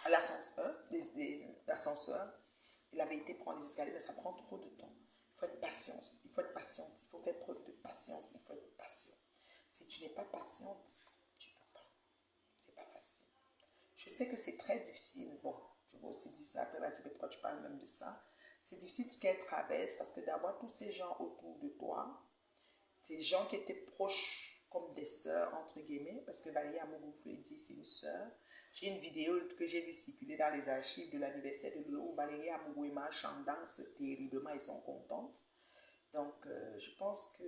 l'ascenseur, et la vérité prend les escaliers, mais ça prend trop de temps. Il faut être patience, il faut être patiente, il faut faire preuve de patience, il faut être patient. Si tu n'es pas patiente, tu ne peux pas. C'est pas facile. Je sais que c'est très difficile. Bon, je vais aussi dire ça. Après, elle va dire pourquoi tu parles même de ça. C'est difficile ce qu'elle traverse parce que d'avoir tous ces gens autour de toi, ces gens qui étaient proches comme des sœurs, entre guillemets, parce que Valérie Amougou dit c'est une sœur. J'ai une vidéo que j'ai vue circuler dans les archives de l'anniversaire de Lolo où Valérie Amougou et Marche en danse terriblement, ils sont contentes. Donc, je pense que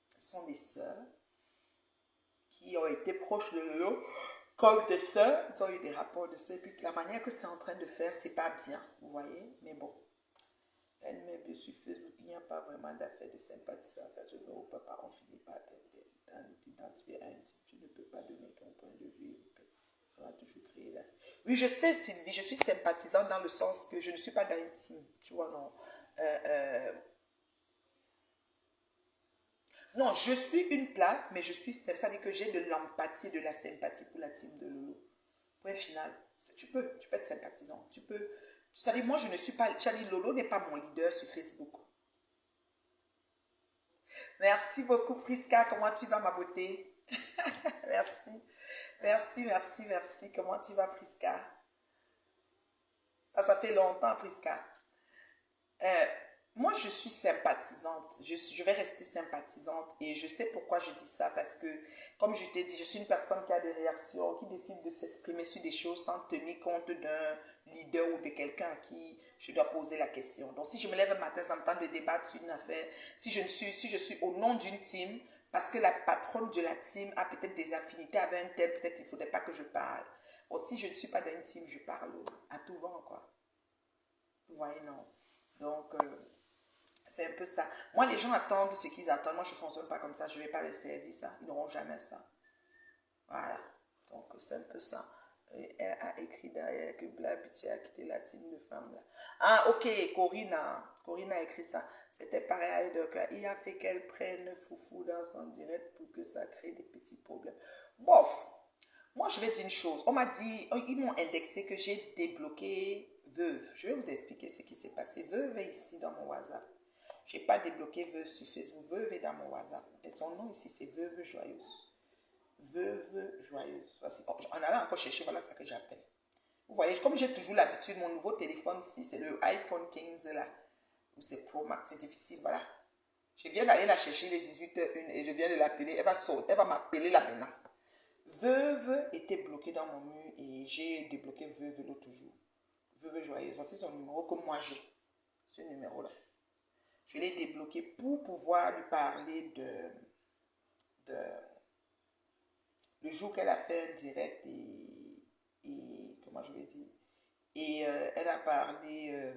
ce sont des sœurs qui ont été proches de Lolo comme des sœurs. Ils ont eu des rapports de sœurs. Et puis, la manière que c'est en train de faire, c'est pas bien, vous voyez. Mais bon, elle met dessus Facebook, il n'y a pas vraiment d'affaire de sympathie. Je ne peux pas, on finit par t'identifier à un type. Tu ne peux pas donner ton point de vue. Ça va toujours créer la... Oui, je sais, Sylvie, je suis sympathisante dans le sens que je ne suis pas dans une team. Tu vois, non. Non, je suis une place, mais je suis... Ça veut dire que j'ai de l'empathie, de la sympathie pour la team de Lolo. Point final. Tu peux être sympathisant. Tu peux... Ça veut dire, moi, je ne suis pas... Charlie Lolo n'est pas mon leader sur Facebook. Merci beaucoup, Prisca. Comment tu vas, ma beauté? Merci. Merci, merci, merci. Comment tu vas, Prisca? Ah, ça fait longtemps, Prisca. Moi, je suis sympathisante. Je vais rester sympathisante. Et je sais pourquoi je dis ça. Parce que, comme je t'ai dit, je suis une personne qui a des réactions, qui décide de s'exprimer sur des choses sans tenir compte d'un leader ou de quelqu'un à qui je dois poser la question. Donc, si je me lève un matin, ça me tente de débattre sur une affaire, si je suis au nom d'une team, parce que la patronne de la team a peut-être des affinités avec un tel, peut-être qu'il ne faudrait pas que je parle. Ou si je ne suis pas dans une team, je parle à tout vent, quoi. Vous voyez, non. Donc, c'est un peu ça. Moi, les gens attendent ce qu'ils attendent. Moi, je ne fonctionne pas comme ça. Je ne vais pas les servir ça. Ils n'auront jamais ça. Voilà. Donc, c'est un peu ça. Et elle a écrit derrière que Blabitier a quitté la team de femmes là. Ah, ok, Corinne a écrit ça. C'était pareil. Donc, il a fait qu'elle prenne Foufou dans son direct pour que ça crée des petits problèmes. Bof. Moi, je vais dire une chose. On m'a dit, ils m'ont indexé que j'ai débloqué Veuve. Je vais vous expliquer ce qui s'est passé. Veuve est ici dans mon WhatsApp. Je n'ai pas débloqué Veuve sur Facebook. Veuve est dans mon WhatsApp. Et son nom ici, c'est Veuve Joyeuse. Veuve Joyeuse. En allant encore chercher, voilà ça que j'appelle. Vous voyez, comme j'ai toujours l'habitude, mon nouveau téléphone ici, c'est le iPhone 15 là. Ou c'est Pro Max, c'est difficile, voilà. Je viens d'aller la chercher les 18h01 et je viens de l'appeler. Elle va sauter, elle va m'appeler là maintenant. Veuve était bloquée dans mon mur et j'ai débloqué Veuve l'autre jour. Veuve Joyeuse. Voici son numéro que moi j'ai. Ce numéro-là. Je l'ai débloqué pour pouvoir lui parler le jour qu'elle a fait un direct et comment je vais dire. Et elle a parlé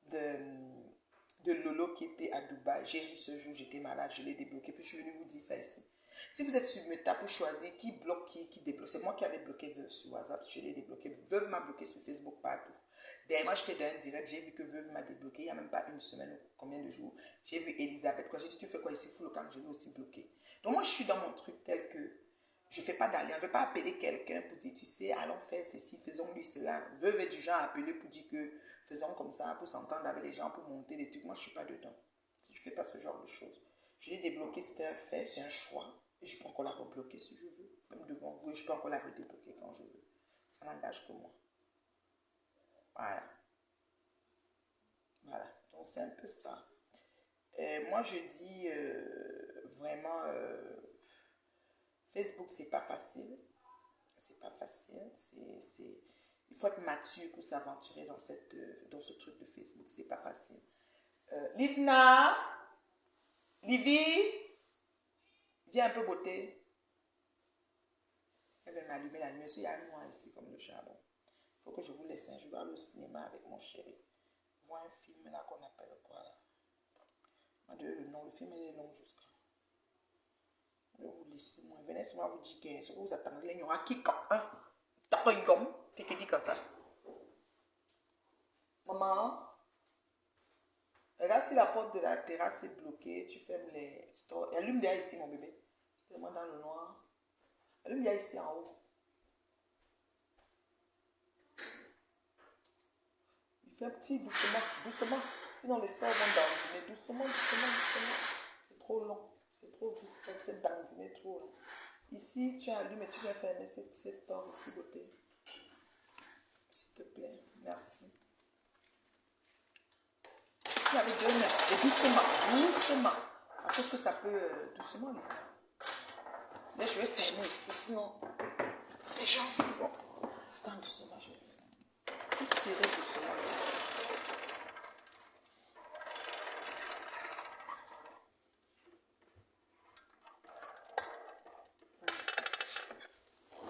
de Lolo qui était à Dubaï. J'ai ri ce jour, j'étais malade, je l'ai débloqué. Puis je suis venue vous dire ça ici. Si vous êtes sur Meta pour choisir qui bloque, qui débloque, c'est moi qui avais bloqué Veuve sur WhatsApp, je l'ai débloqué. Veuve m'a bloqué sur Facebook partout. Dernièrement, j'étais dans un direct, j'ai vu que Veuve m'a débloqué il n'y a même pas une semaine ou combien de jours. J'ai vu Elisabeth, quand j'ai dit tu fais quoi ici, fou le camp, je l'ai aussi bloqué. Donc moi, je suis dans mon truc tel que je ne fais pas d'alliance, je ne vais pas appeler quelqu'un pour dire, tu sais, allons faire ceci, faisons-lui cela. Veuve est du genre à appeler pour dire que faisons comme ça, pour s'entendre avec les gens, pour monter des trucs. Moi, je ne suis pas dedans. Je ne fais pas ce genre de choses. Je l'ai débloqué, c'était un fait, c'est un choix. Et je peux encore la rebloquer si je veux. Même devant vous, et je peux encore la redébloquer quand je veux. Ça n'engage que moi. Voilà. Voilà. Donc, c'est un peu ça. Moi, je dis vraiment, Facebook, c'est pas facile. C'est pas facile. Il faut être mature pour s'aventurer dans ce truc de Facebook. C'est pas facile. Livna, Livy, viens un peu beauté. Elle va m'allumer la nuit. Il y a un mois ici comme le charbon. Il faut que je vous laisse. Je vais aller au cinéma avec mon chéri. Voir un film là qu'on appelle quoi là. Le nom, le film est long jusqu'à. Je vais vous laisser. Moi, venez souvent vous dire que ce que vous attendez, il y aura qui quand un. T'as pas eu comme. T'es qui dit comme ça. Maman, regarde si la porte de la terrasse est bloquée. Tu fermes les stores. Allume bien ici, mon bébé. Je te demande dans le noir. Allume bien ici en haut. Il fait petit, doucement, doucement. Sinon, les stores vont dandiner. Doucement, doucement, doucement. C'est trop long. C'est trop vite. Ça fait dandiner trop long. Ici, tu allumes et tu viens fermer ces stores ici, beauté. S'il te plaît. Merci. Tu avais deux mains. Et doucement, doucement. Parce que ça peut doucement. Là, je vais fermer ici, sinon les gens s'y vont. Attends, doucement, je vais faire. Tout tirer doucement.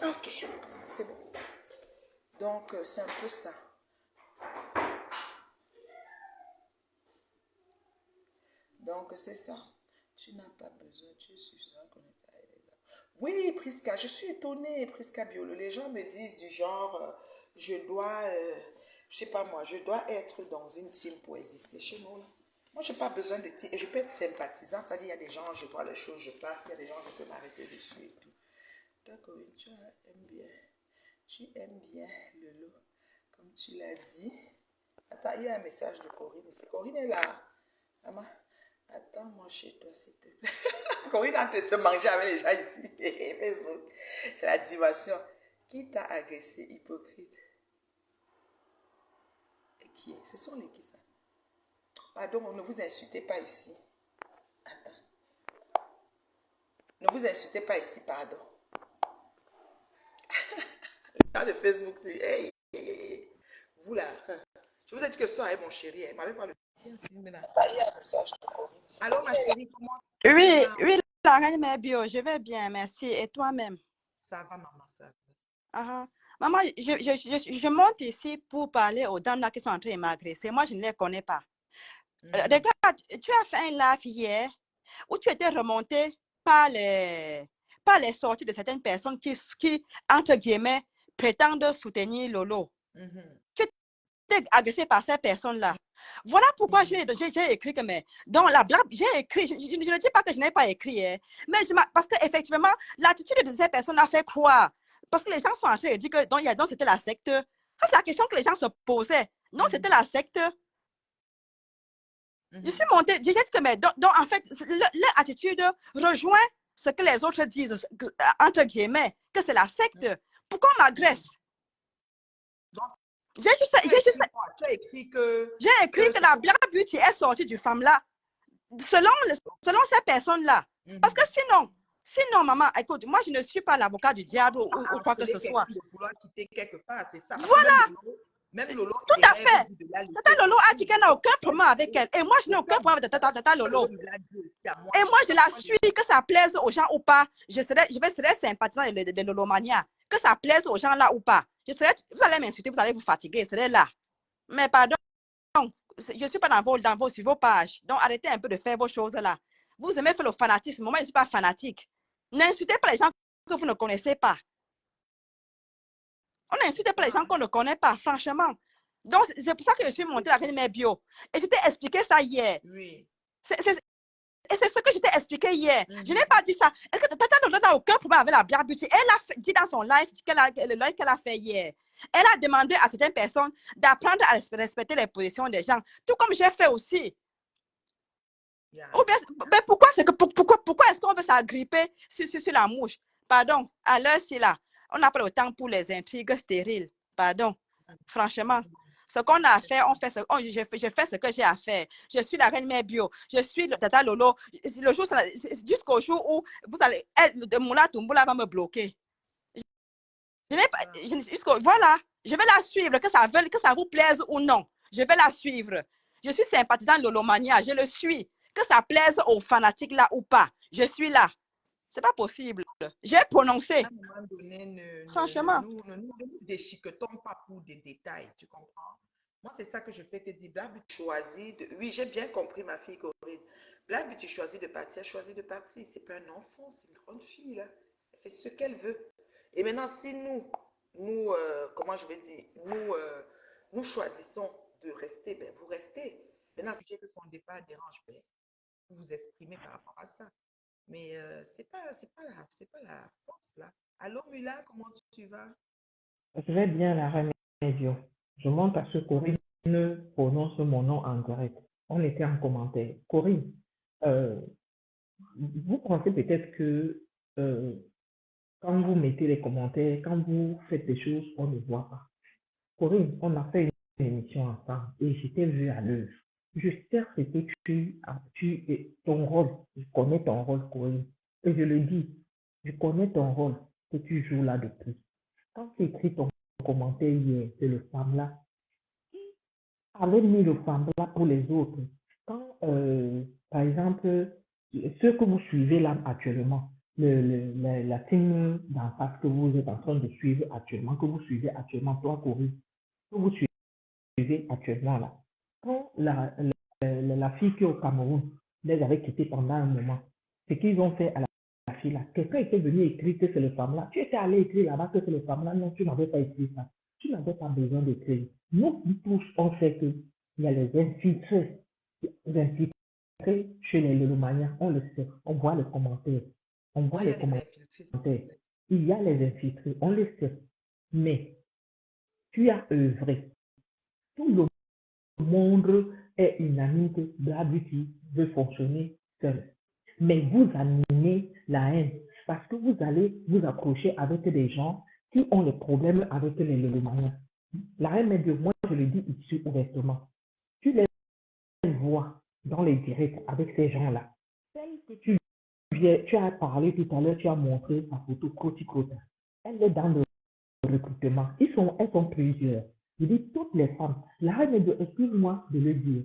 Ok, c'est bon. Donc, c'est un peu ça. Donc, c'est ça. Tu n'as pas besoin, tu es suffisamment connecté avec les autres. Oui, Prisca, je suis étonnée, Prisca Biolo. Les gens me disent du genre, je dois, je sais pas moi, je dois être dans une team pour exister chez nous. Là. Moi, je n'ai pas besoin de team. Et je peux être sympathisante, c'est-à-dire, il y a des gens, je vois les choses, je passe, il y a des gens, je peux m'arrêter dessus et tout. D'accord, tu aimes bien le lot, comme tu l'as dit. Attends, il y a un message de Corinne ici. Corinne est là. Maman, attends-moi chez toi, s'il te plaît. Corinne a se manger avec les gens ici. Facebook. C'est la dimension. Qui t'a agressé, hypocrite? Et qui est? Ce sont les qui ça? Pardon, ne vous insultez pas ici. Attends. Ne vous insultez pas ici, pardon. Dans le Facebook, c'est hey, hey, hey. Vous là. Je vous ai dit que ce soir avec mon chéri, elle m'avait pas le. Allô, ma chérie, comment tu Oui, vas? oui, la reine mère bio, je vais bien, merci. Et toi-même? Ça va, maman, ça va. Ah, maman, je monte ici pour parler aux dames là qui sont en train de m'agresser. Moi, je ne les connais pas. Regarde, tu as fait un live hier où tu étais remonté par les sorties de certaines personnes qui entre guillemets, prétendent soutenir Lolo. Tu étais agressé par ces personnes-là. Voilà pourquoi j'ai écrit que, mais dans la blague, j'ai écrit, je ne dis pas que je n'ai pas écrit, hein, mais parce qu'effectivement, l'attitude de ces personnes a fait croire. Parce que les gens sont en train de dire que donc c'était la secte. C'est la question que les gens se posaient. Non, c'était la secte. Je suis montée, je sais que, mais donc en fait, leur attitude rejoint ce que les autres disent, entre guillemets, que c'est la secte. Pourquoi on m'agresse? J'ai écrit que la Black Beauty est sortie du femme-là, selon ces personnes-là. Parce que sinon, maman, écoute, moi, je ne suis pas l'avocat du diable ou quoi que ce soit. Voilà. Même Lolo, tout à fait. Tata Lolo a dit qu'elle n'a aucun problème avec elle. Et moi, je n'ai aucun problème avec Tata Lolo. Et moi, je la suis, que ça plaise aux gens ou pas. Je serai sympathisant de Lolo Mania. Que ça plaise aux gens là ou pas. Vous allez m'insulter, vous allez vous fatiguer, je serai là. Mais pardon, je ne suis pas sur vos pages. Donc, arrêtez un peu de faire vos choses là. Vous aimez faire le fanatisme. Moi, je ne suis pas fanatique. N'insultez pas les gens que vous ne connaissez pas. On n'insulte pas les gens qu'on ne connaît pas, franchement. Donc, c'est pour ça que je suis montée à mes bio. Et je t'ai expliqué ça hier. Oui. Et c'est ce que je t'ai expliqué hier. Je n'ai pas dit ça. Est-ce que Tata Lola n'a aucun problème avec la Black Beauty? Elle a dit dans son live, le live qu'elle a fait hier. Elle a demandé à certaines personnes d'apprendre à respecter les positions des gens, tout comme j'ai fait aussi. Yeah. Ou bien, mais pourquoi est-ce qu'on veut s'agripper sur la mouche? Pardon, à l'heure ci là, on n'a pas le temps pour les intrigues stériles. Pardon, franchement. Ce qu'on a à faire, je fais ce que j'ai à faire. Je suis la reine mère bio. Je suis le Tata Lolo. Jusqu'au jour où Moula Toumbula va me bloquer. Voilà, je vais la suivre, que ça vous plaise ou non. Je vais la suivre. Je suis sympathisant de Lolomania, je le suis. Que ça plaise aux fanatiques là ou pas, je suis là. C'est pas possible. J'ai prononcé. À un moment donné, Franchement. ne nous déchiquetons pas pour des détails, tu comprends? Moi, c'est ça que je fais te dire. Black Beauty choisit de... Oui, j'ai bien compris, ma fille Corinne. Black Beauty choisit de partir, elle choisit de partir. C'est pas un enfant, c'est une grande fille, là. Elle fait ce qu'elle veut. Et maintenant, si comment je vais dire, nous choisissons de rester, ben, vous restez. Maintenant, si que son départ dérange, ben, vous vous exprimez par rapport à ça. Mais c'est pas la force, là. Allô, Mula, comment tu vas? Je vais bien la remédio. Je monte à ce Corinne prononce mon nom en direct. On était en commentaire. Corinne, vous pensez peut-être que quand vous mettez les commentaires, quand vous faites des choses, on ne voit pas. Corinne, on a fait une émission ensemble et je t'ai vu à l'œuvre. Je sais ce que ton rôle. Je connais ton rôle, Corinne. Et je le dis, je connais ton rôle que tu joues là depuis. Quand tu écris ton commentaire hier de le femme là, qui avait mis le femme là pour les autres? Quand, par exemple, ceux que vous suivez là actuellement, la team d'en face que vous êtes en train de suivre actuellement, que vous suivez actuellement, toi, Corinne, que vous suivez actuellement là, quand la fille qui est au Cameroun les avait quittés pendant un moment, ce qu'ils ont fait à la fille là, quelqu'un était venu écrire que c'est le femme là, tu étais allé écrire là-bas que c'est le femme là, non, tu n'avais pas écrit ça, tu n'avais pas besoin d'écrire. Nous tous, on sait qu'il y a les infiltrés chez les Lelomaniens, on le sait, on voit les commentaires, on voit Il y les a les commentaires, infiltrés. il y a les infiltrés, on le sait, mais tu as œuvré. Tout le monde est unanime que Black Beauty veut fonctionner seul. Mais vous animez la haine parce que vous allez vous accrocher avec des gens qui ont des problèmes avec les Lelomaniens. La haine est de moi, je le dis ici ouvertement. Tu les vois dans les directs avec ces gens-là. Celle que tu as parlé tout à l'heure, tu as montré sa photo Crota. Elle est dans le recrutement. Elles sont plusieurs. Je dis toutes les femmes. La reine de, excuse-moi de le dire.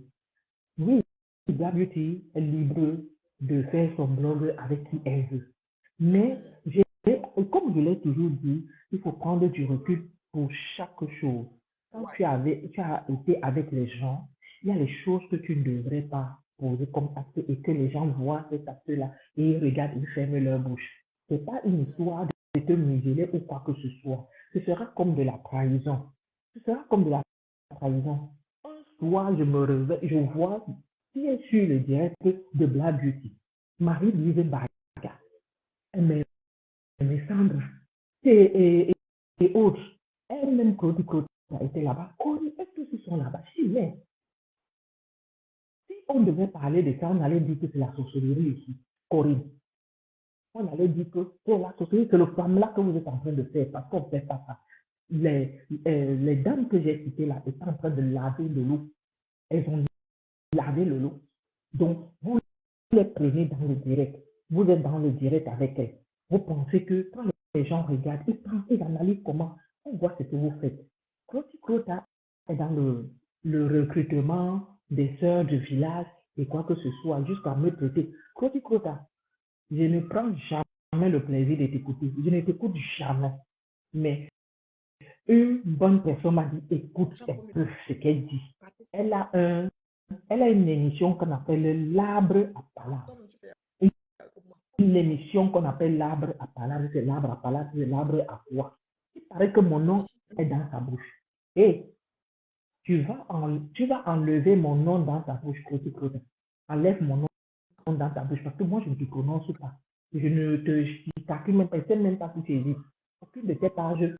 Oui, Black Beauty est libre de faire son blog avec qui elle veut. Mais comme je l'ai toujours dit, il faut prendre du recul pour chaque chose. Quand tu as été avec les gens, il y a les choses que tu ne devrais pas poser comme acte et que les gens voient cet acte-là et ils regardent, ils ferment leur bouche. Ce n'est pas une histoire de te museler ou quoi que ce soit. Ce sera comme de la trahison. Ce sera comme de la trahison. Un soir, je me réveille, je vois qui est sur le direct de Black Beauty. Marie-Louise Baga, Sandra et autres. Elle-même, Claudie a été là-bas. Corinne, est-ce que ce sont là-bas? Si, mais si on devait parler de ça, on allait dire que c'est la sorcellerie ici. Corinne, on allait dire que c'est la sorcellerie, c'est le femme-là que vous êtes en train de faire, parce qu'on ne fait pas ça. Les dames que j'ai citées là étaient en train de laver de l'eau. Elles ont lavé le l'eau. Donc, vous les prenez dans le direct. Vous êtes dans le direct avec elles. Vous pensez que quand les gens regardent, ils pensent, ils analysent comment on voit ce que vous faites. Crota est dans le recrutement des sœurs de village et quoi que ce soit, jusqu'à me traiter. Crota, je ne prends jamais le plaisir de t'écouter. Je ne t'écoute jamais. Mais une bonne personne m'a dit, écoute un peu ce qu'elle dit. Elle a une émission qu'on appelle l'arbre à palabre. Une une émission qu'on appelle l'arbre à palabre, c'est l'arbre à palabre, c'est l'arbre à quoi. Il paraît que mon nom est dans sa bouche. Et tu vas enlever mon nom dans ta bouche, Crotte. Enlève mon nom dans ta bouche parce que moi, je ne te prononce pas. Je ne te calcule même pas, je ne sais même pas si tu existes. Aucune de tes pages,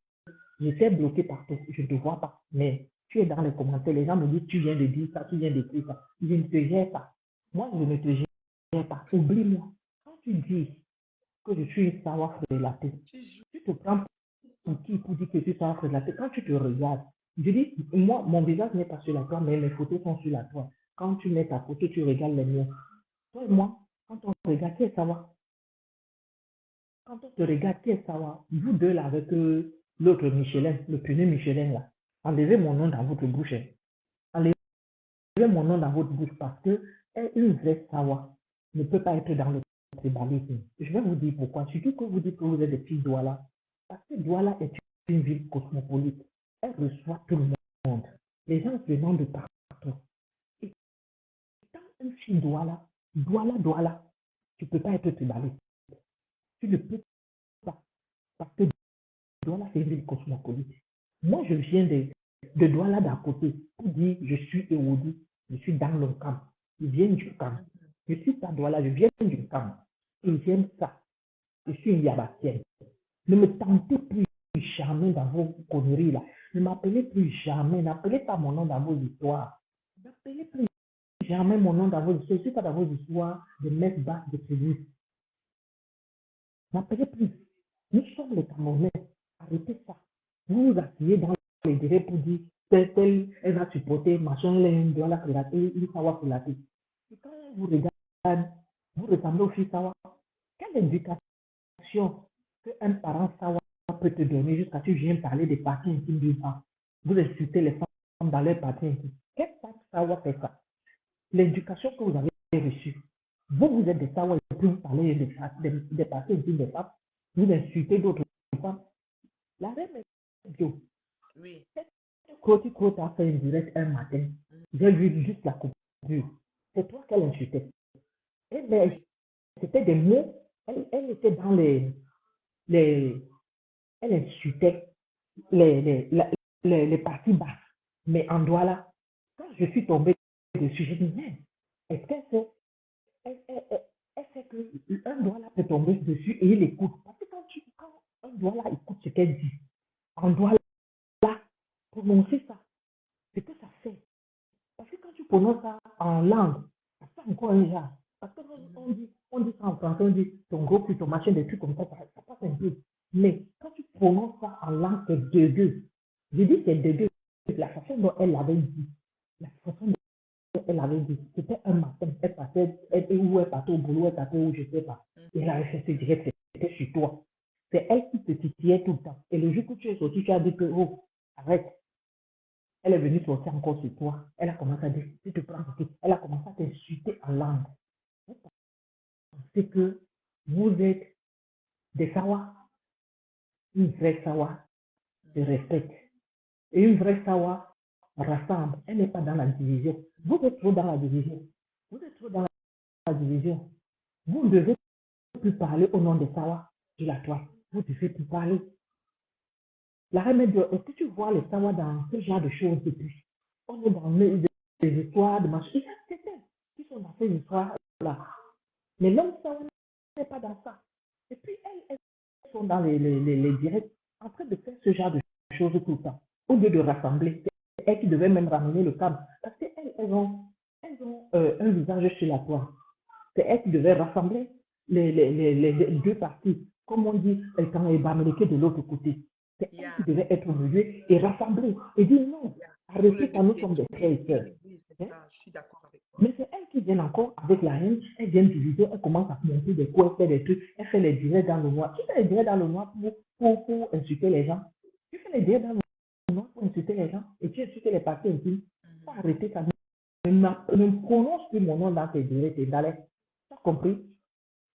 j'étais bloqué partout, je ne te vois pas. Mais tu es dans les commentaires, les gens me disent, tu viens de dire ça, tu viens d'écrire ça. Je ne te gère pas. Moi, je ne te gère pas. Oublie-moi. Quand tu dis que je suis une savoir relatée, tu te prends pour qui pour dire que tu savoir relatée. Quand tu te regardes, je dis, moi, mon visage n'est pas sur la toile, mais mes photos sont sur la toile. Quand tu mets ta photo, tu regardes les miens. Toi et moi, quand on regarde, qui est savoir? Quand on te regarde, qui est savoir? Vous deux là, avec l'autre Michelin, le pneu Michelin là. Enlevez mon nom dans votre bouche. Hein. Enlevez mon nom dans votre bouche parce que une vraie savoir ne peut pas être dans le tribalisme. Je vais vous dire pourquoi. Surtout que vous dites que vous êtes des petits Douala. Parce que Douala est une ville cosmopolite. Elle reçoit tout le monde. Les gens venant de partout. Et quand une fille Douala, tu ne peux pas être tribaliste. Tu ne peux pas. Parce que Douala, c'est une ville cosmopolite. Moi, je viens de Douala d'à côté pour dire je suis Ewoudi, je suis dans le camp. Je viens du camp. Je suis pas Douala, je viens du camp. Et j'aime ça. Je suis une Yabatienne. Ne me tentez plus jamais dans vos conneries là. Ne m'appelez plus jamais. N'appelez pas mon nom dans vos histoires. N'appelez plus jamais mon nom dans vos histoires. Je ne suis pas dans vos histoires de mettre bas de préjudice. N'appelez plus. Nous sommes les Camerounais. Arrêtez ça. Vous vous asseyez dans les délais pour dire tel, elle va supporter, machin, elle doit la relater, il savoir relater. Et quand vous regardez, vous ressemblez au fils savoir. Quelle éducation qu'un parent savoir peut te donner jusqu'à ce que tu viennes parler des parties intimes d'une femme. Vous insultez les femmes dans leurs parties intimes. Quel savoir fait ça? L'éducation que vous avez reçue. Vous êtes des savoirs et puis vous parlez des parties intimes des femmes. Vous insultez d'autres femmes. La reine est bio. Oui. Crotte a fait une direct un matin. J'ai vu juste la coupure. C'est toi qu'elle insultait. Mais c'était des mots. Elle était dans elle insultait les parties basses. Mais en Douala, quand je suis tombée dessus, j'ai dit, mais est-ce qu'elle sait, elle sait qu'un Douala peut tomber dessus et il écoute. Parce que quand un Douala écoute ce qu'elle dit, en Douala, prononcer ça, c'est que ça fait. Parce que quand tu prononces ça en langue, ça fait encore un genre. Parce que on dit ça en français, on dit ton gros cul, ton machin, des trucs comme ça passe un peu. Mais quand tu prononces ça en langue, c'est deux. Je dis c'est deux. La façon dont elle l'avait dit, c'était un matin, elle passait, ou elle partait au boulot, elle partait où je sais pas. Et elle avait fait ce direct, c'était sur toi. C'est elle qui te titillait tout le temps. Et le jour où tu es sorti, tu as dit que, oh, arrête. Elle est venue sortir encore sur toi. Elle a commencé à dire, tu te prends pour qui? Elle a commencé à t'insulter en langue. Vous pensez que vous êtes des sawa, une vraie sawa se respecte. Et une vraie sawa rassemble. Elle n'est pas dans la division. Vous êtes trop dans la division. Vous êtes trop dans la division. Vous ne devez plus parler au nom des sawa sur la toile. Vous devez plus parler. La remède, est-ce que tu vois les sawa dans ce genre de choses depuis? On est dans des histoires de machin. Il y a certains qui sont dans ces histoires-là. Mais l'homme sawa n'est pas dans ça. Et puis, elles sont dans les directs en train de faire ce genre de choses tout le temps. Au lieu de rassembler, c'est elles qui devaient même ramener le câble. Parce qu'elles ont un visage sur la toile. C'est elles qui devaient rassembler les deux parties. Comme on dit, quand les Bamileke de l'autre côté. C'est elles qui devaient être au milieu et rassembler. Et dire non, arrêtez ça, nous sommes des frères et sœurs. Je suis d'accord avec toi. Mais c'est elles qui viennent encore avec la haine, elles viennent diviser, elles commencent à monter des coups, elles font des trucs, elles font les directs dans le noir. Tu fais les directs dans le noir pour insulter les gens. Tu fais les directs dans le noir pour insulter les gens et tu insultes les parties intimes. Il faut arrêter ça. Ne prononce plus mon nom dans tes directs et dans les. Tu as compris?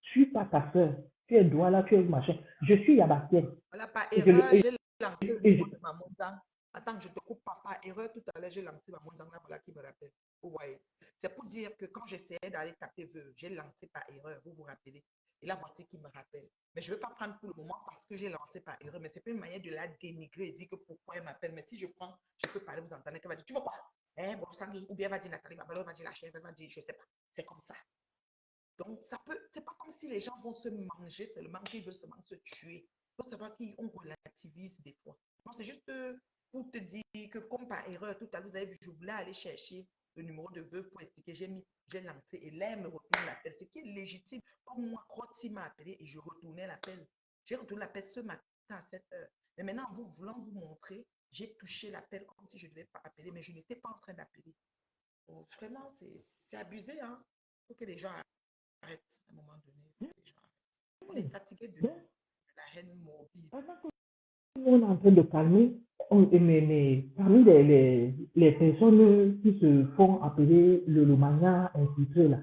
Je suis pas ta soeur. Tu es Douala, tu es machin. Je suis Yabatienne. Voilà, par erreur, j'ai lancé le nom de ma montagne. Attends, je te coupe pas. Par erreur, tout à l'heure, j'ai lancé ma montagne là, voilà qui me rappelle. Vous voyez. C'est pour dire que quand j'essayais d'aller taper vœux, j'ai lancé par erreur, vous vous rappelez. Et là, voici qui me rappelle. Mais je ne veux pas prendre pour le moment parce que j'ai lancé par erreur. Mais c'est pas une manière de la dénigrer et dire que pourquoi elle m'appelle. Mais si je prends, je peux parler, vous entendez qu'elle va dire, tu vois quoi? Bon, Sangui, ou bien elle va dire Nathalie, elle va dire la chèvre, elle va dire, je ne sais pas. C'est comme ça. Donc, ça peut, c'est pas comme si les gens vont se manger seulement, qu'ils veulent seulement se tuer. Il faut savoir qu'on relativise des fois. Non, c'est juste pour te dire que, comme par erreur, tout à l'heure, vous avez vu, je voulais aller chercher le numéro de veuve pour expliquer. J'ai lancé et là, elle me retourne l'appel. Ce qui est légitime. Comme moi, Crotty m'a appelé et je retournais l'appel. J'ai retourné l'appel ce matin à 7 heures. Mais maintenant, en vous voulant vous montrer, j'ai touché l'appel comme si je ne devais pas appeler, mais je n'étais pas en train d'appeler. Donc, vraiment, c'est abusé, hein. Il faut que les gens arrêtent à un moment donné. Il faut que les gens arrêtent. On est fatigué de Donc, la haine morbide. pendant que on est en train de calmer, mais parmi les personnes qui se font appeler le mania infiltré là,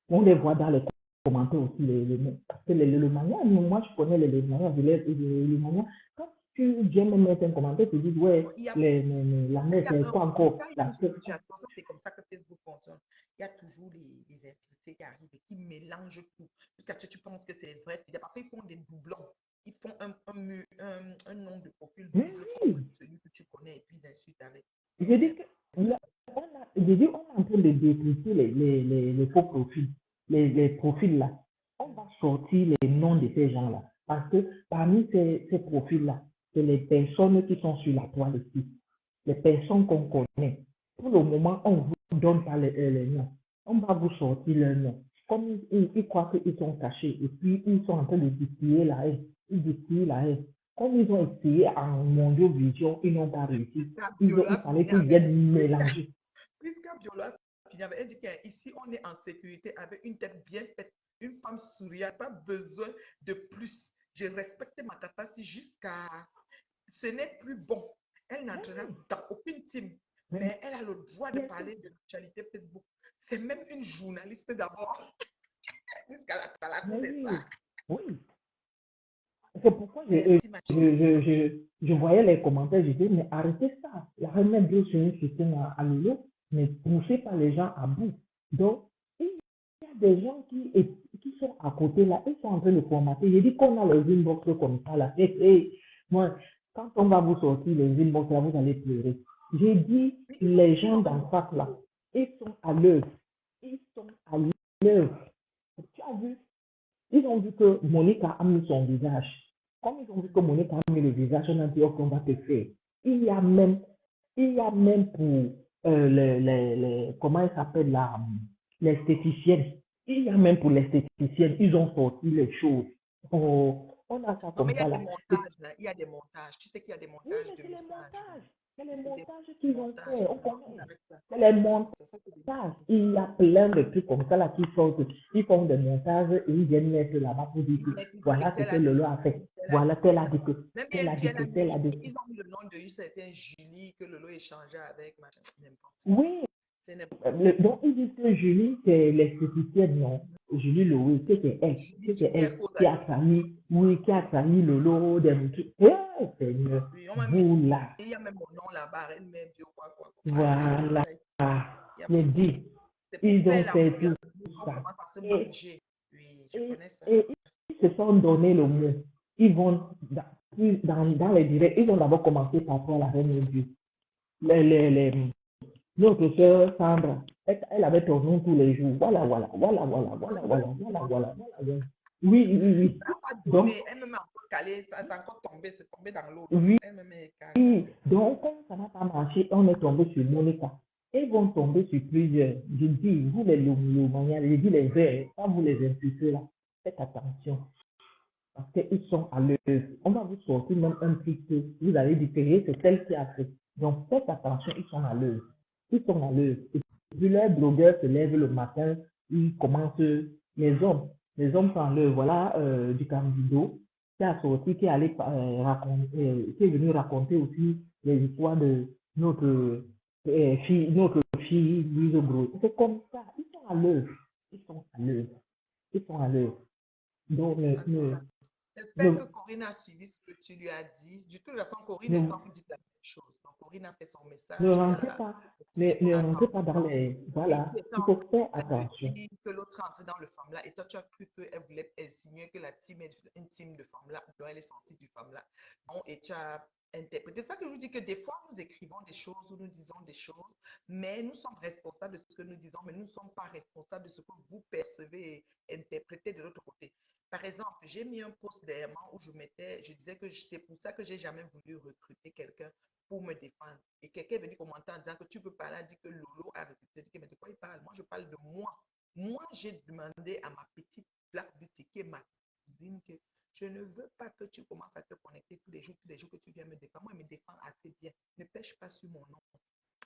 on les voit dans les commentaires aussi, parce que le mania, moi je connais les manias, le mania, quand tu viens me mettre un commentaire, tu dis, ouais, Il y a, la mère, c'est quoi encore? quand il y a une situation, ça c'est comme ça que Facebook fonctionne. Il y a toujours les infiltrés qui arrivent et qui mélangent tout. Jusqu'à ce que tu penses que c'est vrai. Parfois, ils font des doublons. Ils font un nom de profil double comme celui que tu connais et puis ils insultent avec. Je dis que je dis, on est en train de décrypter les faux profils, les profils là. On va sortir les noms de ces gens-là. Parce que parmi ces profils-là, c'est les personnes qui sont sur la toile ici, les personnes qu'on connaît. Pour le moment, on ne vous donne pas les noms. On va vous sortir leurs noms. Comme ils croient qu'ils sont cachés et puis ils sont en train de distiller la haine. Ils distillent la haine. Comme ils ont essayé en Mondiovision, ils n'ont pas réussi. Il fallait qu'ils viennent mélanger. Prisca Biola elle dit qu'ici, on est en sécurité avec une tête bien faite, une femme souriante, pas besoin de plus. Je respecte ma tata jusqu'à... Ce n'est plus bon. Elle n'entrera dans aucune team, mais elle a le droit de parler de l'actualité Facebook. C'est même une journaliste d'abord. Jusqu'à la cour de ça. Oui. C'est pourquoi je voyais les commentaires, je disais, mais arrêtez ça. La remettre sur un système à Lolo, mais poussez pas les gens à bout. Donc, il y a des gens qui sont à côté là, ils sont en train de formater. Je dis qu'on a les inbox comme ça là. Moi, quand on va vous sortir les inbox là, vous allez pleurer. J'ai dit, les gens d'en face là, ils sont à l'œuvre. Ils sont à l'œuvre. Tu as vu? Ils ont vu que Monica a mis son visage. Comme ils ont vu que Monica a mis le visage, on a dit, ok, on va te faire. Il y a même pour comment elle s'appelle là, l'esthéticienne. Il y a même pour l'esthéticienne, ils ont sorti les choses. Oh, on a ça comme ça là. Il y a des montages. Tu sais qu'il y a des montages de messages. C'est les montages qu'ils ont fait. On connaît. C'est les montages. Il y a plein de trucs comme ça là qui sortent. Ils font des montages et ils viennent mettre là-bas pour dire que voilà ce que Lolo a fait. Voilà, tel a dit que. Tel a dit que. Tel a dit que. Ils ont mis le nom de une certaine Julie que Lolo échangeait avec. Oui. Donc, ils disent que Julie, c'est l'esthéticienne, non. Julie Louis, c'est elle. C'est elle qui a trahi, oui, qui a trahi Lolo, des trucs. Eh, Seigneur, vous là. Il y a même mon nom là-bas, elle met Dieu, quoi. Voilà. Je dis, ils ont fait tout ça. Et ils se sont donné le mot. Ils vont, dans les directs, ils vont d'abord commencer par toi, la reine de Dieu. Notre soeur Sandra, elle avait ton nom tous les jours. Voilà. Oui. Donc, elle me encore calé, ça c'est encore tombé, c'est tombé dans l'eau. Oui. Donc, comme ça n'a pas marché, on est tombé sur Monica. Ils vont tomber sur plusieurs. Je dis, vous les Lomaniens, je dis les verts, pas vous les impulsés là. Faites attention. Parce qu'ils sont à l'œuvre. On va vous sortir même un truc que vous allez dire, c'est celle qui a fait. Donc, faites attention, ils sont à l'œuvre. Ils sont à l'œuvre. Et puis les blogueurs se lèvent le matin, ils commencent, les hommes sont à l'œuvre. Voilà du Camido qui a sorti, qui est allé raconter, qui est venu raconter aussi les histoires de notre fille Louise Gros. C'est comme ça, ils sont à l'œuvre. Donc, J'espère que Ne, Corinne a suivi ce que tu lui as dit. De toute façon, Corinne et ne, toi, vous dites la même chose. Donc, Corinne a fait son ne message, il rentrez a pas, tiré ne ton rentrez pas dans attention. les... Et Voilà, tu étais il en faut faire train de attention. dire que l'autre est entré dans le FAMLA et toi, tu as cru qu'elle voulait insinuer que la team est une team de FAMLA, donc elle est sortie du FAMLA. Non, et tu as interprété. C'est ça que je vous dis que des fois, nous écrivons des choses ou nous disons des choses, mais nous sommes responsables de ce que nous disons, mais nous ne sommes pas responsables de ce que vous percevez et interprétez de l'autre côté. Par exemple, j'ai mis un post derrière moi où je disais que c'est pour ça que j'ai jamais voulu recruter quelqu'un pour me défendre. Et quelqu'un est venu commenter en disant que tu veux parler, a dit que Lolo a recruté. Mais de quoi il parle? Moi, je parle de moi. Moi, j'ai demandé à ma petite Black Beauty, qui est ma cousine, que je ne veux pas que tu commences à te connecter tous les jours que tu viens me défendre. Moi, il me défend assez bien. Ne pêche pas sur mon nom.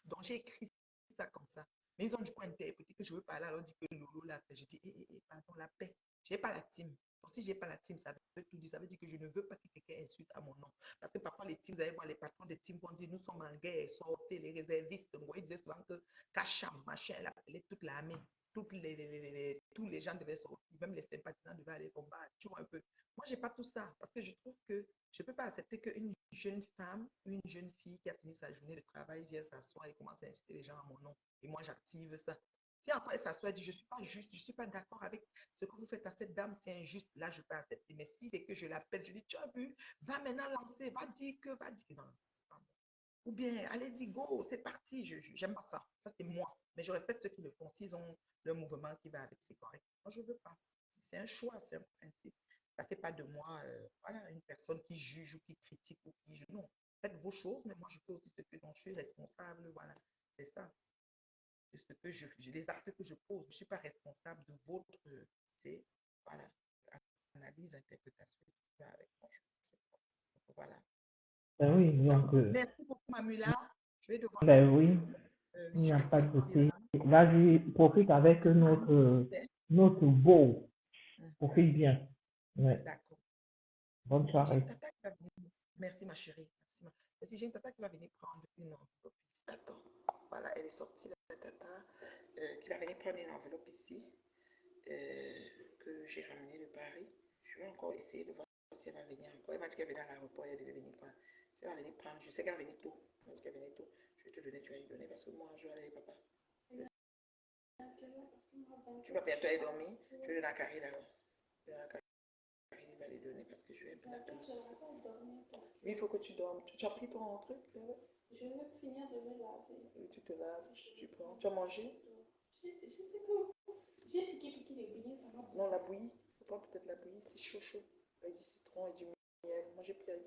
Donc, j'ai écrit ça comme ça. Mais ils ont du coup interprété que je veux parler, alors dit que Lolo l'a fait. Je dis, pardon, la paix. Je n'ai pas la team. Donc, si je n'ai pas la team, ça veut tout dire. Ça veut dire que je ne veux pas que quelqu'un insulte à mon nom. Parce que parfois, les teams, vous allez voir, les patrons des teams vont dire, nous sommes en guerre, sortez les réservistes. Ils disaient souvent que Kacham, machin, elle appelait toute l'armée. Tous les gens devaient sortir, même les sympathisants devaient aller combattre. Tu vois un peu. Moi, je n'ai pas tout ça parce que je trouve que je ne peux pas accepter qu'une jeune femme, une jeune fille qui a fini sa journée de travail vient s'asseoir et commence à insulter les gens à mon nom. Et moi, j'active ça. Si après elle s'assoit et dit, je ne suis pas juste, je ne suis pas d'accord avec ce que vous faites à cette dame, c'est injuste, là, je peux accepter. Mais si c'est que je l'appelle, je dis, tu as vu, va maintenant lancer, va dire que. Non, c'est pas bon. Ou bien, allez-y, go, c'est parti. J'aime pas ça. Ça, c'est moi. Mais je respecte ceux qui le font. S'ils ont le mouvement qui va avec, c'est correct. Moi, je ne veux pas. C'est un choix, c'est un principe. Ça ne fait pas de moi voilà, une personne qui juge ou qui critique ou qui... Non, faites vos choses, mais moi, je fais aussi ce que dont je suis responsable. Voilà, c'est ça. De ce que les actes que je pose. Je ne suis pas responsable de votre, tu sais, voilà, analyse, interprétation. Avec moi, voilà. Ben oui, donc, Merci beaucoup, Mamula. Je vais devoir ben filer. oui, il Oui, n'y je a vais pas de sortir souci. là. Vas-y, profite avec notre beau. Mhm. Profite bien. Ouais. D'accord. Bonne Merci, j'ai soirée. une tata qui va venir. Merci, ma chérie. Merci, Merci, j'ai une tata qui va venir prendre une enveloppe ici. Attends. Voilà, elle est sortie, la tata, qui va venir prendre une enveloppe ici, que j'ai ramenée de Paris. Je vais encore essayer de voir si elle va venir encore. Elle m'a dit qu'elle venait à l'aéroport, elle devait venir prendre. Si elle va venir prendre, je sais qu'elle va venir tôt. Elle m'a dit qu'elle venait tôt. Je vais te donner, tu vas lui donner parce que moi, je vais aller avec papa. Tu vas bientôt aller dormir. Je vais donner à Carrie là. Il va les donner parce que je vais un peu Oui, il faut que tu dormes. Tu as pris ton truc là? Je vais finir de me laver. Oui, tu te laves, tu prends. Tu as mangé? J'ai piqué les beignets, ça va. Non, la bouillie. Tu prends peut-être la bouillie, c'est chaud, chaud. Avec du citron et du miel. Moi, j'ai pris avec.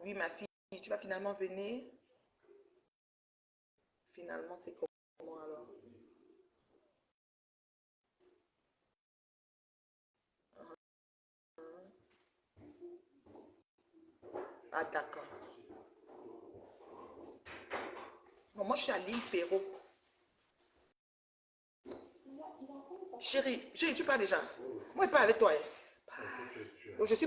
Oui, ma fille, tu vas finalement venir. Finalement, c'est comment alors? Ah, d'accord. Bon, moi, je suis à l'île Perrault. Chérie, tu parles déjà. Moi, je parle avec toi. Hein. Je suis